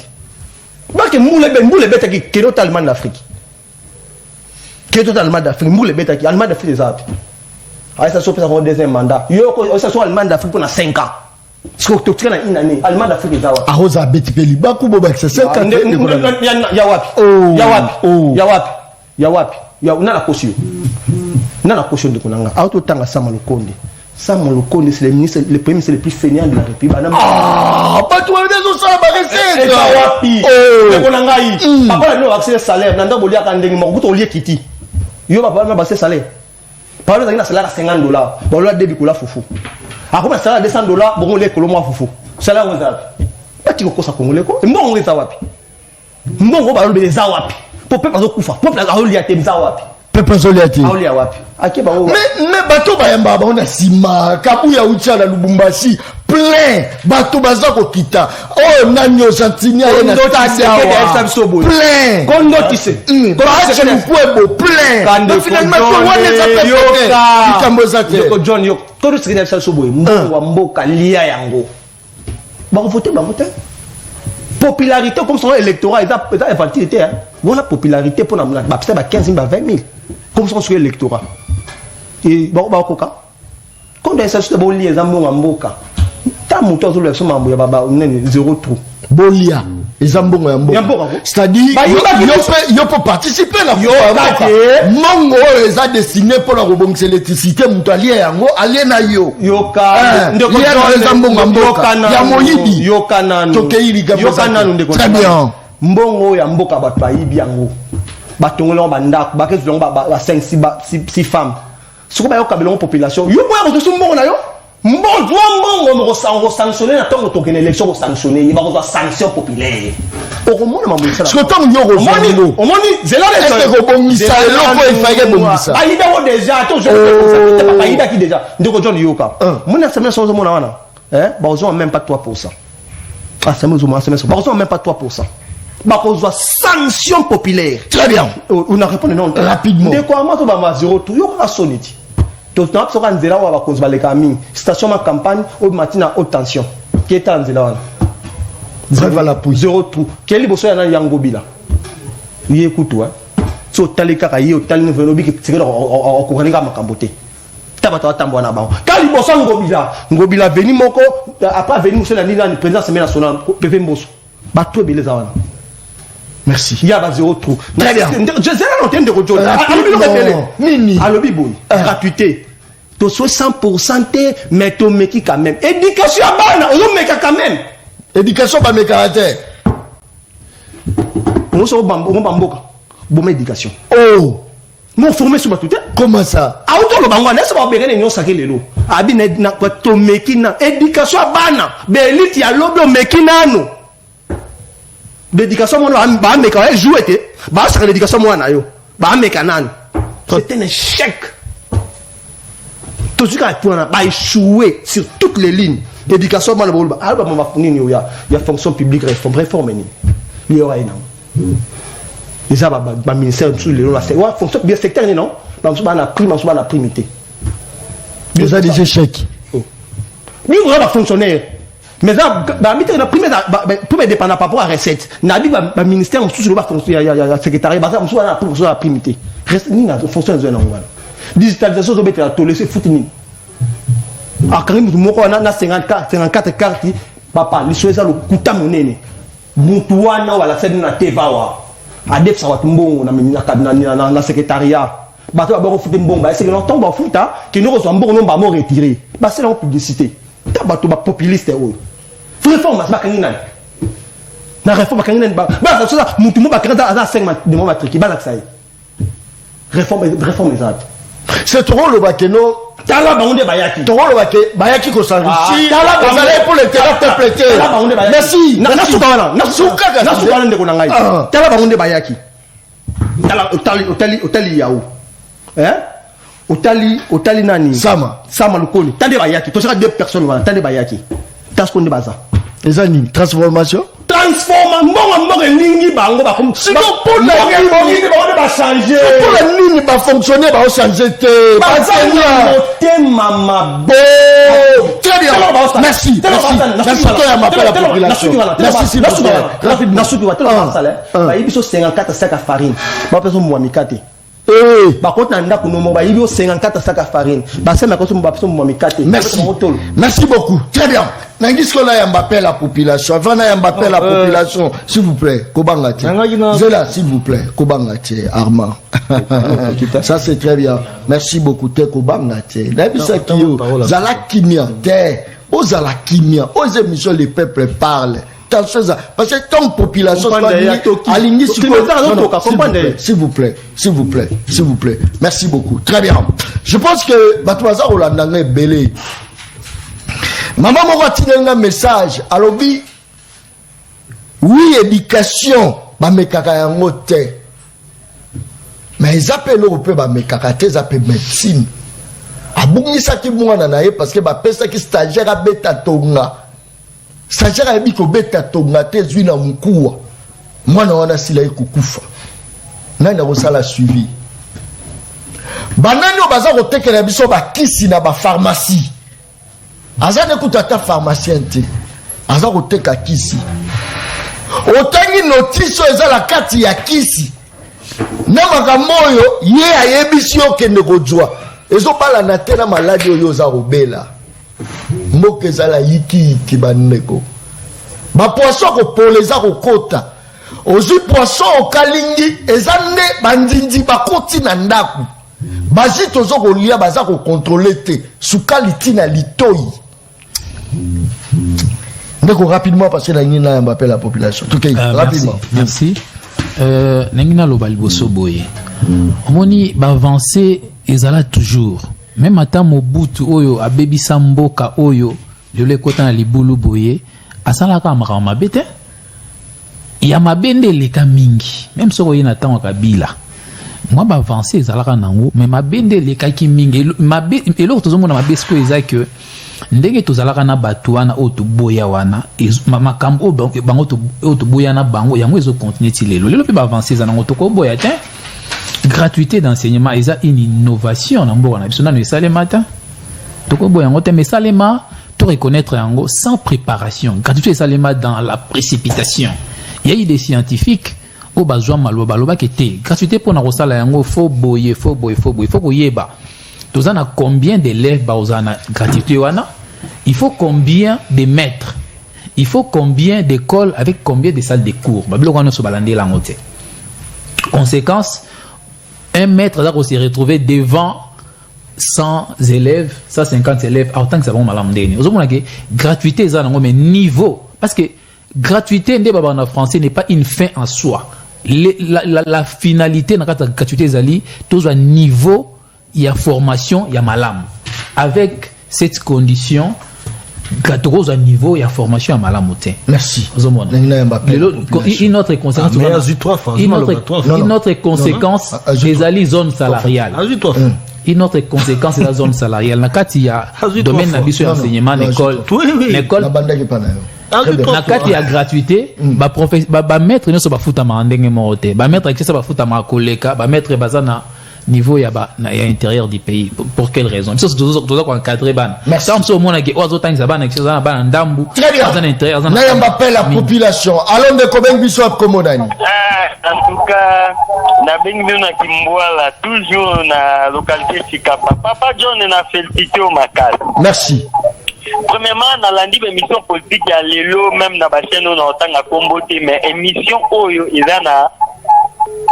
S6: Parce que Moule bête qui est totalement d'Afrique. Qui est totalement d'Afrique. Moule bête qui est allemand d'Afrique des Alpes. Ah, ça peut avoir un deuxième mandat. Ça soit allemand d'Afrique pendant 5 ans. Ce que tu as une année, allemand d'Afrique des Alpes.
S3: Ah, Rosa bête peli. Bakou Bobak, c'est 5 ans.
S6: Yawapi. On a la caution. On a la caution de Konanga. Auto Tanga Samuel Konde. Samuel Konde, c'est le ministre, le premier ministre le plus fainéant de la République.
S3: Ah, pas toi, mais ça va rester.
S6: Yawapi. Le Konangaï. Papa, nous avons accès au salaire. Nanda Bolia Kandeng, Morgout, on lié Kiti. Yo, papa, on a accès au salaire. Par exemple, on a un salaire à $50. Bon, on a début pour la foufou. Après, on a un salaire à $200. Bon, on a un foufou. Salaire à $100. Pas de quoi ça congolais quoi. Moi, on est Zawapi. Moi, on va aller Zawapi. Pour peuple Koufa. Pour peuple Azoliaté Zawapi.
S3: Peuple Azoliaté.
S6: Mais
S3: bateau bayamba on a sima kabuya ucha na Lubumbashi plein bateau bazako kita oh nanyo santinia na plein
S6: kondo tisse
S3: bache mpuebo plein donc finalement on est ça kamboza
S6: Yoko John Yoko todo sikina ça boy wa mboka lia yango ba voter popularité comme son électorat est infantilité hein voilà popularité pour na ba 15 000 20 000 comme son sur électorat et bon koka quand il s'agit de bolia zambo mboka ta moto zo le so mambo ya baba nene 0 trou
S3: bolia ezambo mboka c'est-à-dire yo peut participer la mongo eza destiné pour la rebondir l'électricité mutualier yango aliena yo
S6: yoka ndeko
S3: ezambo mboka ya moyibi
S6: yoka nanu
S3: tokeili
S6: nanu ndeko
S3: très bien
S6: mbongo ya mboka bato ayibi yango batongolo bandako bakezulongo ba 5 6 femmes ce qu'on va y population yo boya ko mbongo na yo mbongo mo sanctionner na tongo token élection ko sanctionner il va ko sanction populaire au monde ma mo ça
S3: ce que tant yo
S6: omoni zela
S3: les ko bongisa eloko ifage bongisa
S6: ba ida wo déjà to je ba ida ki déjà ndeko John Yoka mon assemblée sans mona wana ba ozo même pas 3%. Ah ça me zo ba ozo même pas 3%. Bah, on voit sanction populaire.
S3: Très bien.
S6: On a répondu non.
S3: Rapidement.
S6: De quoi, moi, tu vas 0 tout. Yo, la sonnetti. Tu as tu as zéro à cause de la campagne. Station ma campagne au matin à haute tension. Qui est en zéro.
S3: Zéro la pouille.
S6: 0 tout. Quel est le besoin d'un Yangobila? Il écoute toi. So talika yi o talini velobi qui tire au courant de ma camboté. Tabata tambo na ba. Kali bossa ngobila veni moko après veni monsieur la ni président semaine nationale Pepe Mbosso. Ba to belé za wana.
S3: Merci.
S6: Il y a 0 trou.
S3: Très bien.
S6: Je sais la notion de Rojo.
S3: Nini.
S6: Alobi boy. Gratuité. To 100% mais to meki quand même. Éducation à bana, on meka quand même.
S3: Éducation pas mes caractères.
S6: On se bamboka. Bon éducation.
S3: Oh.
S6: Non formé sur tout.
S3: Comment ça?
S6: A auto le bango, laisse pas bérer les saké lelo. Abi na to meki na éducation à bana. Belit ya lobo meki nano. L'éducation moi ba meka jouer té. Ba ça l'éducation moi na yo. Ba meka nano. C'est un échec. Tout ce qui a échoué sur toutes les lignes. L'éducation moi le ba alba ma fini il y a fonction publique réforme ni. Il y aura énorme. Les a ba ministère sur les la fonction bien secteur non. Ba na prime ba na primité.
S3: Vous avez des échecs.
S6: Lui vraiment fonctionnaire. Mais là ba mité na prime pour dépendre par rapport à recette. Na bi ba ministère sur ba fonction il y a secrétariat ba sur la primité. Reste ni na fonction de non voilà. Digitalisation zo bete la tolé c'est foutini. Ah Karim moko na 54 cartes papa li soeza lo kuta monene. Mutu wana wala sedi na tevawa. Adef sa watu mbongo na secrétariat. Bato ba ko futé mbongo ba c'est que longtemps ba futa qui nous reçoit mbongo non ba mo retirer. Ba c'est la publicité. Ta bato ba populiste o. Réforme ba kangi nan. Na réforme kangi nan ba ça mutu mo ba kanza à 5 de mo matriki ba la ça. Réforme les autres.
S3: C'est trop le bakeno.
S6: Tala baunde bayaki.
S3: Trop le bayaki ko s'enrichir. Vous allez pour le terrain complété. Merci.
S6: Na suka ndeko na ngai. Tala baunde bayaki. Tala otali yao. Otali nani? Sama lukoni. Tande bayaki. To sera 2 personnes voilà. Tande bayaki. Tasko nde baza.
S3: Les amis, transformation.
S6: Mbongo lingi bango ba comme
S3: si pour la ligne
S6: ba changer
S3: pour la ligne ba fonctionner ba changer te
S6: ba tema mabo
S3: très bien. Merci. Merci. Toi, il m'appelle la population. Merci, s'il vous plaît. Rapidement.
S6: Il y a 54 sacs à farine.
S3: Merci beaucoup. Très bien. Nangis qu'on a Mbappé la population. Avant Mbappé la population, s'il vous plaît. Kobangati. Zela, s'il vous plaît. Kobangati, Armand. Ça c'est très bien. Merci beaucoup. Te Kobangati. N'abisa kiyo. Zala kimia. Te. Aux Zala kimia. Aux émissions les peuples parlent. Parce que tant que population alignée sur s'il vous plaît, s'il vous plaît, s'il vous plaît. Merci beaucoup. Très bien. Je pense que Batouaza Rolandanga est belé. Maman m'a tiré un message. Alors oui, éducation, bah mes cacayangote. Mais ils appellent au peu bah mes cacates, ils appellent médecine. Aboumi ça qui moi nanaye parce que bah personne qui stagiaire à bêta tonga. Stagiaire a dit que bêta tonga te zuina mukua. Moi na wana sila ikukufa. Nani a suivi. Banani obaza kotekela biso ba kisi na ba pharmacie. Aza nekuta ta pharmacien te. Aza koteka kisi. Otangi notice eza la kati ya kisi. Na makambo oyo ye ayebisi yo kende kozwa. Ezo bala na tena maladi oyo za robela. Mboke ezala yiki baneko. Ba poisson ko poleza ko kota. Ozi poisson okalingi ezande bandindi bakoti na ndaku. Bazi tozo ko lia baza ko contrôler te. Sukali tina litoi. Ndeko rapidement parce que la ngina Mbappé la population. Tout cas rapidement.
S5: Merci. Nengina lobali boso boye. Omoni ba avancer ezala toujours. Même ata Mobutu oyo abebisa mboka oyo je le kota na libulu boye asala ka makama bete. Ya mabende leka mingi. Même soko yena tango kabila. Moi ba avancer ezala ka nango mais mabende leka ki mingi. Et l'autre tozo mona mabesko eza que ndenge tozalaka na bato wana o to boya wana makambo o bango to boya na bango yango ezo continuer ti lelo pe ba avancer za nango to ko boya tiens gratuité d'enseignement eza une innovation na mboka na biso na esalema ta to ko boya ngo te mais salema to reconnaître yango sans préparation gratuité esalema dans la précipitation. Il y a eu des scientifiques au bazwa maloba ki te gratuité pour na kosala yango faut boyer faut koyeba. Tozana combien d'élèves baozana gratuité wana? Il faut combien de maîtres? Il faut combien d'écoles avec combien de salles de cours? Babilo so balande la ngote. Conséquence, un maître là se retrouver devant 100 élèves, 150 élèves, autant que ça va malamdeni. Ozomona que gratuité ezana ngo mais niveau parce que gratuité ndé baba na français n'est pas une fin en soi. La finalité na kata gratuité ezali tozo niveau il y a formation, il y a malam. Avec cette condition, à niveau, il y a formation à malam.
S3: Merci.
S5: Une autre conséquence, une autre conséquence, c'est la zone salariale. Une autre conséquence, c'est la zone salariale. Il y a domaine d'ambition enseignement, l'école. Nakati ya gratuité ba maître ne so ba futa ma ndenge morote ba maître qui ça ba futa ma koleka ba maître bazana niveau ya intérieur du pays pour quelle raison ça doit encadrer ban ça on se mona que ozo tangisa ban que ça ban ndambu ça intérieur ça
S3: na Mbappé la population allons de combien biso komodani
S7: en tout cas na bengi na Kimboala toujours na localité Chikapa Papa John na félicité au Makal.
S3: Merci.
S7: Premièrement, dans l'andi émission politique, il y a l'élo, même dans la chaîne, on entend à comboter, mais émission, Oyo, il y a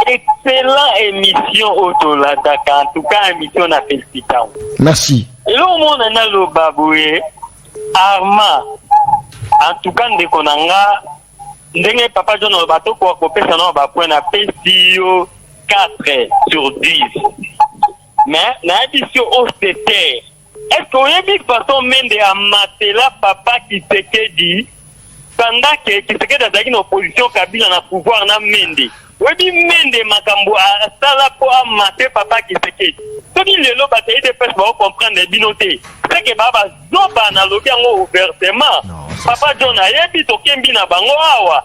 S7: excellent émission, Otola, Dakar. En tout cas, émission, on a fait le temps.
S3: Merci.
S7: Et là, au monde, on a le baboué, Arma. En tout cas, dès qu'on a, dès Papa John, on va tout pour couper, ça, on va prendre un PCO 4 sur 10. Mais, dans l'édition OCT, est-ce qu'on a vu façon même de Amatela papa qui se dit pendant que qui se dit dans une opposition Kabila na pouvoir na Mende oui Mende makambo a sala pour Amaté papa qui se dit tout le lot bataille de pêche pour comprendre les binotés c'est que baba zoba na lobi ngo ouvertement papa John a yebi to kembi na bango awa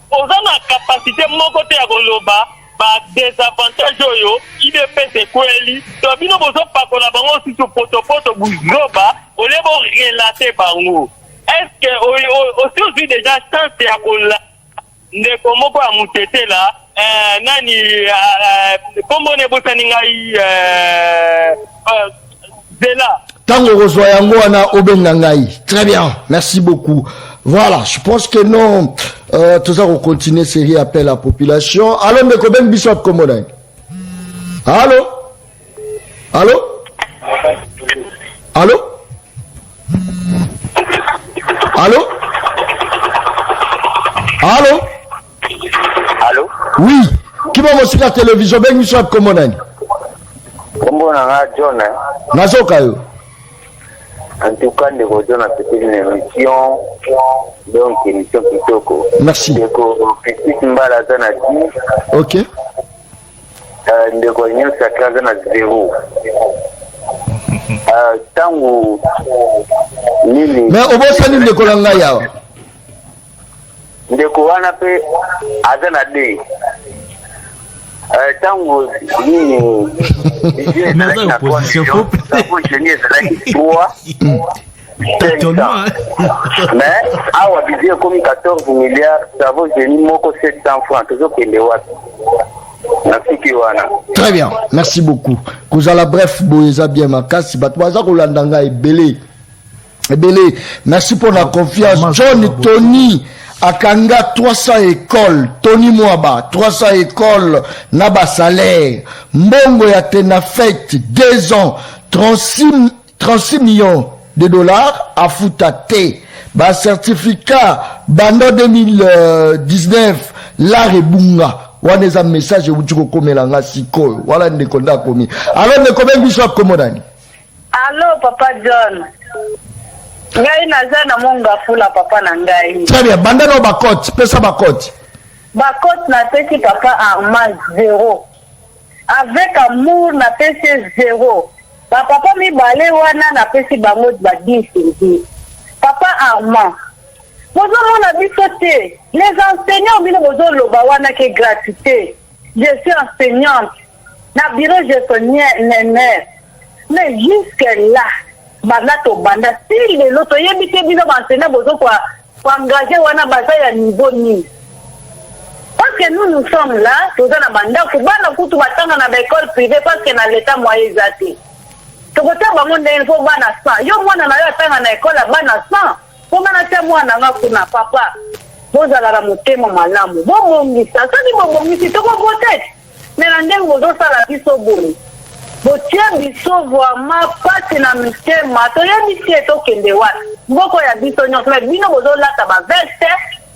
S7: ozana capacité mon côté ya koloba désavantage oyo IDPS kweli to bino bozo pakola bango si to poto buzoba olebo relater bango est-ce que aussi déjà chance ya kola ndeko moko ya mutete la nani kombo ne bosani ngai Zela
S3: Tango reçoit yango wana obenga ngai. Très bien, merci beaucoup. Voilà, je pense que non, tout ça on continue série appel à la population. Allô, ndeko ben Bishop Komodang. Allô? Allô? Allô? Allô? Allô?
S8: Allô?
S3: Oui. Qui va montrer la télévision? Ben Bishop Komodang.
S8: Comment on a John?
S3: Nazoka yo.
S8: En tout cas, nous avons fait une émission, donc émission Kitoko.
S3: Merci.
S8: Petit Mbala Zana 10.
S3: Ok.
S8: Nous avons sacré Zana 0. Tango.
S3: Mais au bout de l'île de Kolangaya.
S8: Nous avons fait Azana 2. Tango.
S4: Mais dans l'opposition, faut
S8: mais awa budget comme 14 milliards, ça vaut génie moko 700 francs, toujours qu'il est watt.
S3: Très bien, merci beaucoup. Kozala bref, boyeza bien makasi, batwaza kolandanga ebele. Ebele, merci pour la confiance. John Tony Akanga 300 écoles, Tony Mwaba 300 écoles, Naba salaire, Mbongo ya tena fête 2 ans, 36 millions de dollars à Foutate, ba certificat bando 2019 la rebunga. Waneza message wutuko komelanga siko wala ndeko ndakomi. Alors ndeko ben Bishop Komodani.
S9: Allô papa John. Ngai naza na monga fula papa na ngai.
S3: Très bien, banda no bakot, pesa bakot.
S9: Bakot na pesi papa Armand 0. Avec amour na pesi 0. Ba papa mi bale wana na pesi bango ba 10. Papa Armand. Bozo mona bisote. Les enseignants bino bozo loba wana ke gratuité. Je suis enseignante. Na bureau gestionnaire. Mais jusque là banato banda si le loto yebite bino enseignants bozo kwa engager wana basa ya niveau ni. Parce que nous sommes là, tous na banda ko bana kutu batanga na école privée parce que na l'état moyen zati. Tokota bango ndenge fo bana 100. Yo mwana na yo atanga na école bana 100. Comment na mwana nga kuna papa bozala la motema malamu bomongisa sani bomongisi toko bote mais na ndenge bozosala biso boye botia biso vraiment pasi na mitema toyebi tie tokende wapi mboko ya biso nyonso me bino bozolata baveste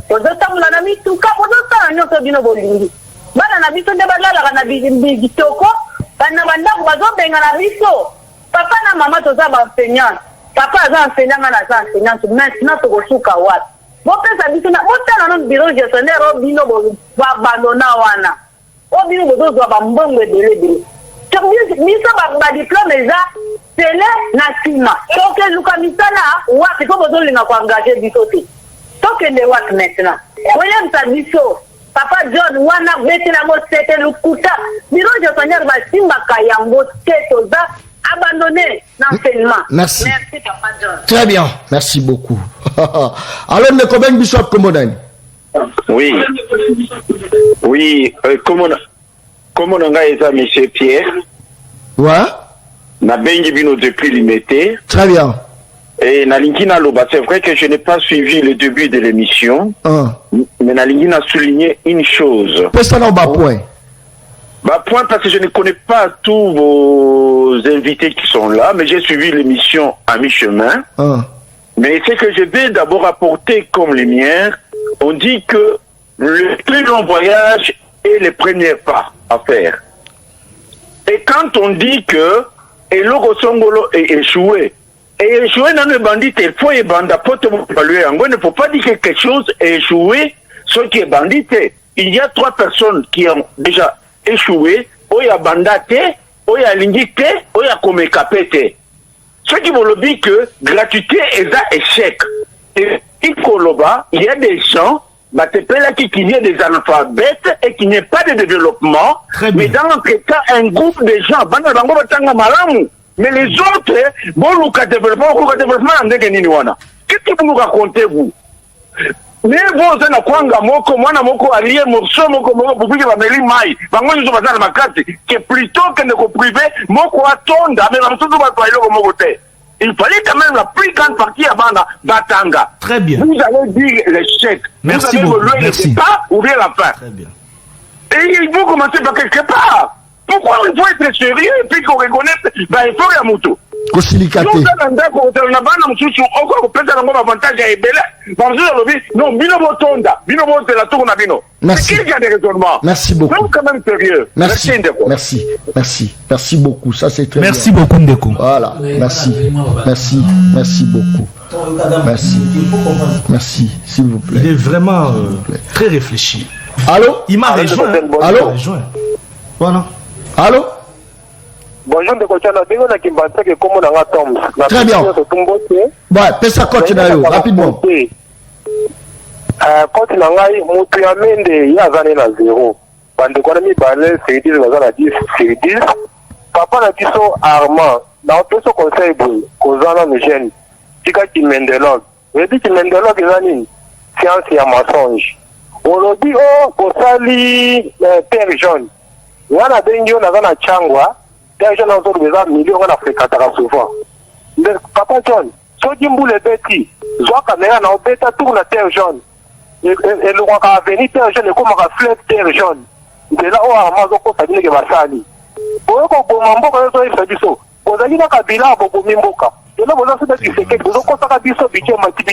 S9: bozotambola na mituka bozosala nyonso bino bolingi bana na biso nde balalaka na bitoko bana bandako bazobenga na biso papa na mama toza baenseignante. Papa a enseignant à enseignante, maintenant tu reçois wapi. Bon pesa biso na botana no bureau gestionnaire obino bo abandona wana. Obino bozo ba mbongo ebele. Biso ba diplôme eza tele na sima. Donc luka misala wapi ko bozo linga ko engager biso te. Tokende wapi maintenant. Oya mta biso. Papa John wana betela mo sete lukuta. Bureau gestionnaire ba simba kayango tetoza abandonné l'enseignement.
S3: Merci.
S9: Merci, Papa John.
S3: Très bien, merci beaucoup. Alors, le Koben Bishop Komodani.
S8: Oui. Oui, comment on a ça, monsieur Pierre?
S3: Ouais.
S8: Na bengi bino depuis limité.
S3: Très bien.
S8: Et Nalinkina Loba, c'est vrai que je n'ai pas suivi le début de l'émission. Mais Nalinkina a souligné une chose.
S3: Pesa na ba point.
S8: Bah, point parce que je ne connais pas tous vos invités qui sont là, mais j'ai suivi l'émission à mi-chemin. Mais ce que je vais d'abord apporter comme lumière, on dit que le plus long voyage est le premier pas à faire. Et quand on dit que Eloko Songolo est échoué, et échoué dans le bandit, il faut y banda évaluer. Il ne faut pas dire que quelque chose est échoué, ce qui est bandit. Il y a 3 personnes qui ont déjà échoué, oya bandate, oya lingite, oya komekapete. Ce qui veut dire que gratuité est un échec. Et il y a des gens qu'il y ait des analphabètes et qu'il n'y ait pas de développement. Mais dans notre cas, un groupe de gens, mais les autres, bon, le développement, qu'est-ce que vous nous racontez, vous? Mais vous êtes à Kwanga Moko, moi, Moko, allié, Morceau, Moko, pour que vous m'ayez maï, que plutôt que de privé, Moko a tonda, mais tout le monde il fallait quand même la plus grande partie avant Batanga.
S4: Très bien.
S8: Vous allez dire l'échec.
S4: Merci
S8: vous allez
S4: beaucoup.
S8: le départ ou bien la fin.
S4: Très bien.
S8: Et il faut commencer par quelque part. Pourquoi il faut être sérieux et puis qu'on reconnaisse il faut y a moto.
S3: Kosilikate.
S8: Non,
S3: merci. Merci beaucoup.
S8: Donc, quand même sérieux.
S3: Merci. Merci. Merci. Merci beaucoup. Ça, c'est très
S4: Merci
S3: bien.
S4: beaucoup, Ndeko.
S3: Voilà. Merci. Merci. Merci beaucoup. Merci. Merci, s'il vous plaît.
S4: Il est vraiment très réfléchi.
S3: Allô?
S4: Il m'a rejoint.
S3: Allô?
S4: Voilà.
S3: Allô?
S10: Bonjour,
S3: très bien. Ouais, pesa coach na yo, rapidement.
S10: Coach na ngai mutu ya mende ya zane na 0. Bande kwa mi balé c'est 10 bazana 10 c'est 10. Papa na biso Armand, na peso conseil boy, kozana no jeune. Tika ki mendelog. Webi ki mendelog ezani science ya mensonge. Olobi o kosali père jaune. Wana bengi na zana changwa. Des gens ont des millions en Afrique souvent. Mais Papa John, si tu as bêtis, soit caméra na bêta tourne la terre jaune. Et le roi a venu terre jaune et comme un flèche terre jaune. De là où Armand a dit que va sali. Pour que mambo quand ils sont dit ça. Vous allez dans Kabila pour Mimboka. Et là vous avez fait que vous avez constaté biso budget mati.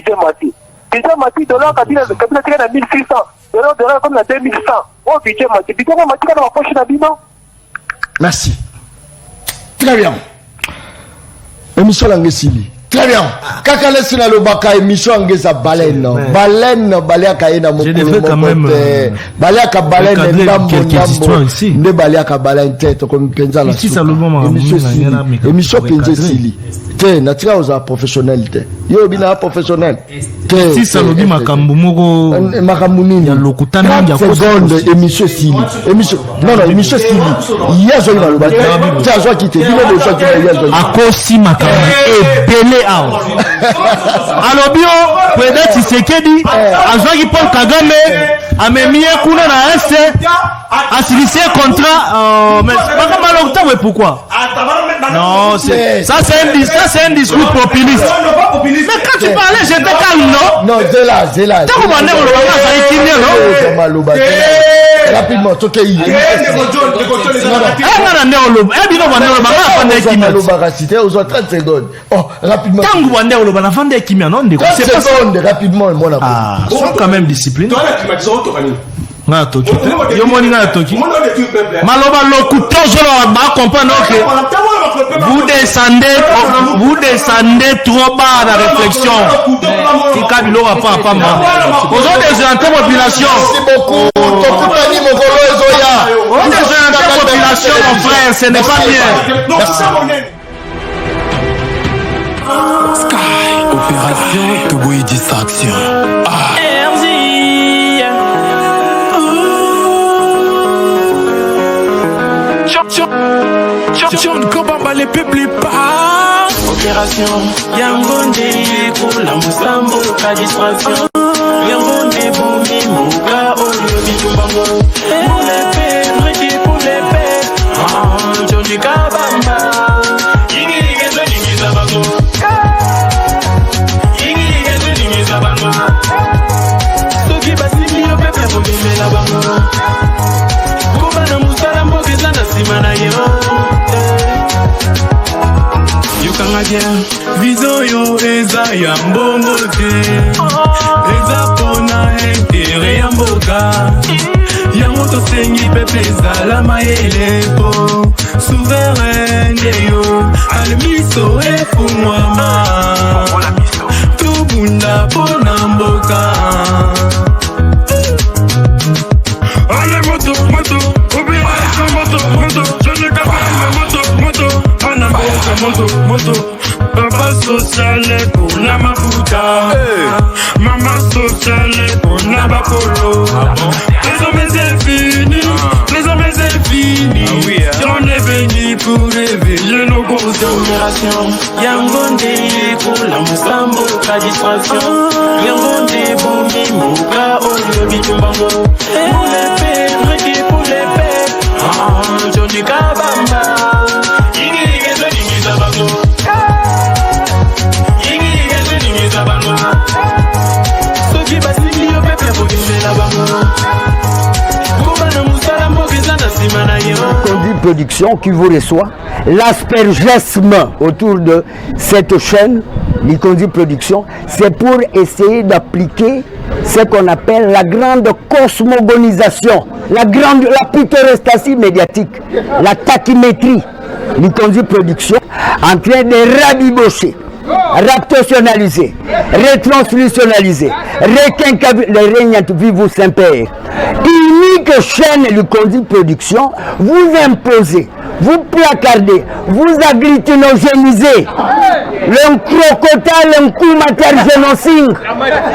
S10: Budget mati de là Kabila qui a 1600. De là comme la 2100. Oh budget mati quand on va poche na bino.
S3: Merci. Très bien. Émission Langesili. Très bien. Kaka laisse na lobaka émission angeza baleine. Baleine baleaka ina mokolo.
S4: Je devrais quand même
S3: baleaka baleine ndambo
S4: ndambo.
S3: Nde baleaka baleine tête comme penza la.
S4: Ici Salomon
S3: émission penza sili. Te na tika oza professionnel te. Yo bina professionnel. Te.
S4: Si Salobi makambu moko
S3: makambu nini?
S4: Ya lokutana ya
S3: seconde émission sili. Émission non émission sili. Yezo ina lobaka. Ta zo kite. Bino de zo kite yezo.
S4: Akosi makambu epele awa. Alobio Président Tshisekedi azwaki Paul Kagame amemie kuna na este asilisie contrat mais pas mal longtemps mais pourquoi? Non, ça c'est un discours populiste. Mais quand tu parlais, j'étais calme, non?
S3: Non, c'est là. Rapidement, rapidement,
S4: sont quand même disciplinés. Maloba locuteur, je vais comprendre que vous descendez trop bas dans la réflexion. Qui Kabilo va pas pas mal. Vous êtes des population.
S3: Merci beaucoup.
S4: Vous êtes des population, mon frère, ce n'est pas bien.
S3: Merci.
S1: Sky, opération Toboy distraction. John Kobamba les peuples pas.
S2: Opération Yangonde pour la Moussambo, la distraction. Yangonde pour Mimoga, Olio Bitumbango. Pour les pères, Riki pour les pères. Johnny Kabamba. Yigirigezo Nimizabango. Yigirigezo Nimizabango. Soki Basili, le peuple pour Mimela Bango. Kubana Moussala Mbogeza na Simana Yo. Yokanga bien vision yo eza ya mbongo te eza pona intere ya mboka yango tosengi pepe ezala mayele po souveraine yo alemiso efungwama tobunda pona mboka. Ale moto je ne capable moto papa sociale pour la mafuta mama sociale pour la n'a pas polo. Les hommes c'est fini, les hommes c'est fini. Si on est venu pour réveiller nos grosses générations. Yangonde pour la Moussambo, la distraction. Yangonde pour Mimoka, Oyo Bitumbango. Pour les pères, requis pour les pères. Johnny Kabamba. Yigi Yigi Zabango.
S11: Conduit Production qui vous reçoit. L'aspergesme autour de cette chaîne, Conduit Production, c'est pour essayer d'appliquer ce qu'on appelle la grande cosmogonisation, la pittorescatie médiatique, la tachymétrie. Conduit Production en train de rabibocher, raptationnaliser, retranscriptionnaliser, vous Saint-Père. Unique chaîne du Conduit Production, vous imposez, vous placardez, vous agglutinogénisez, le crocodile, le coup génocide.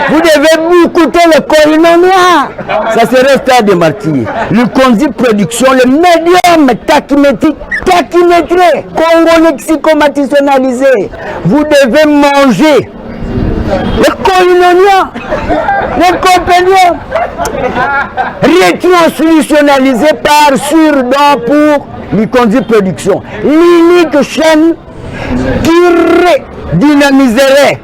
S11: Vous devez écouter le Koinonia. Ça serait stade de martyrs. Le Conduit Production, le médium tachymétrique, tachymétré, congo-lexicomatisonnalisé. Vous devez manger le Koinonia, le compendium, retranscriptionnalisé par sur-don pour le Conduit Production. L'unique chaîne qui dynamiserait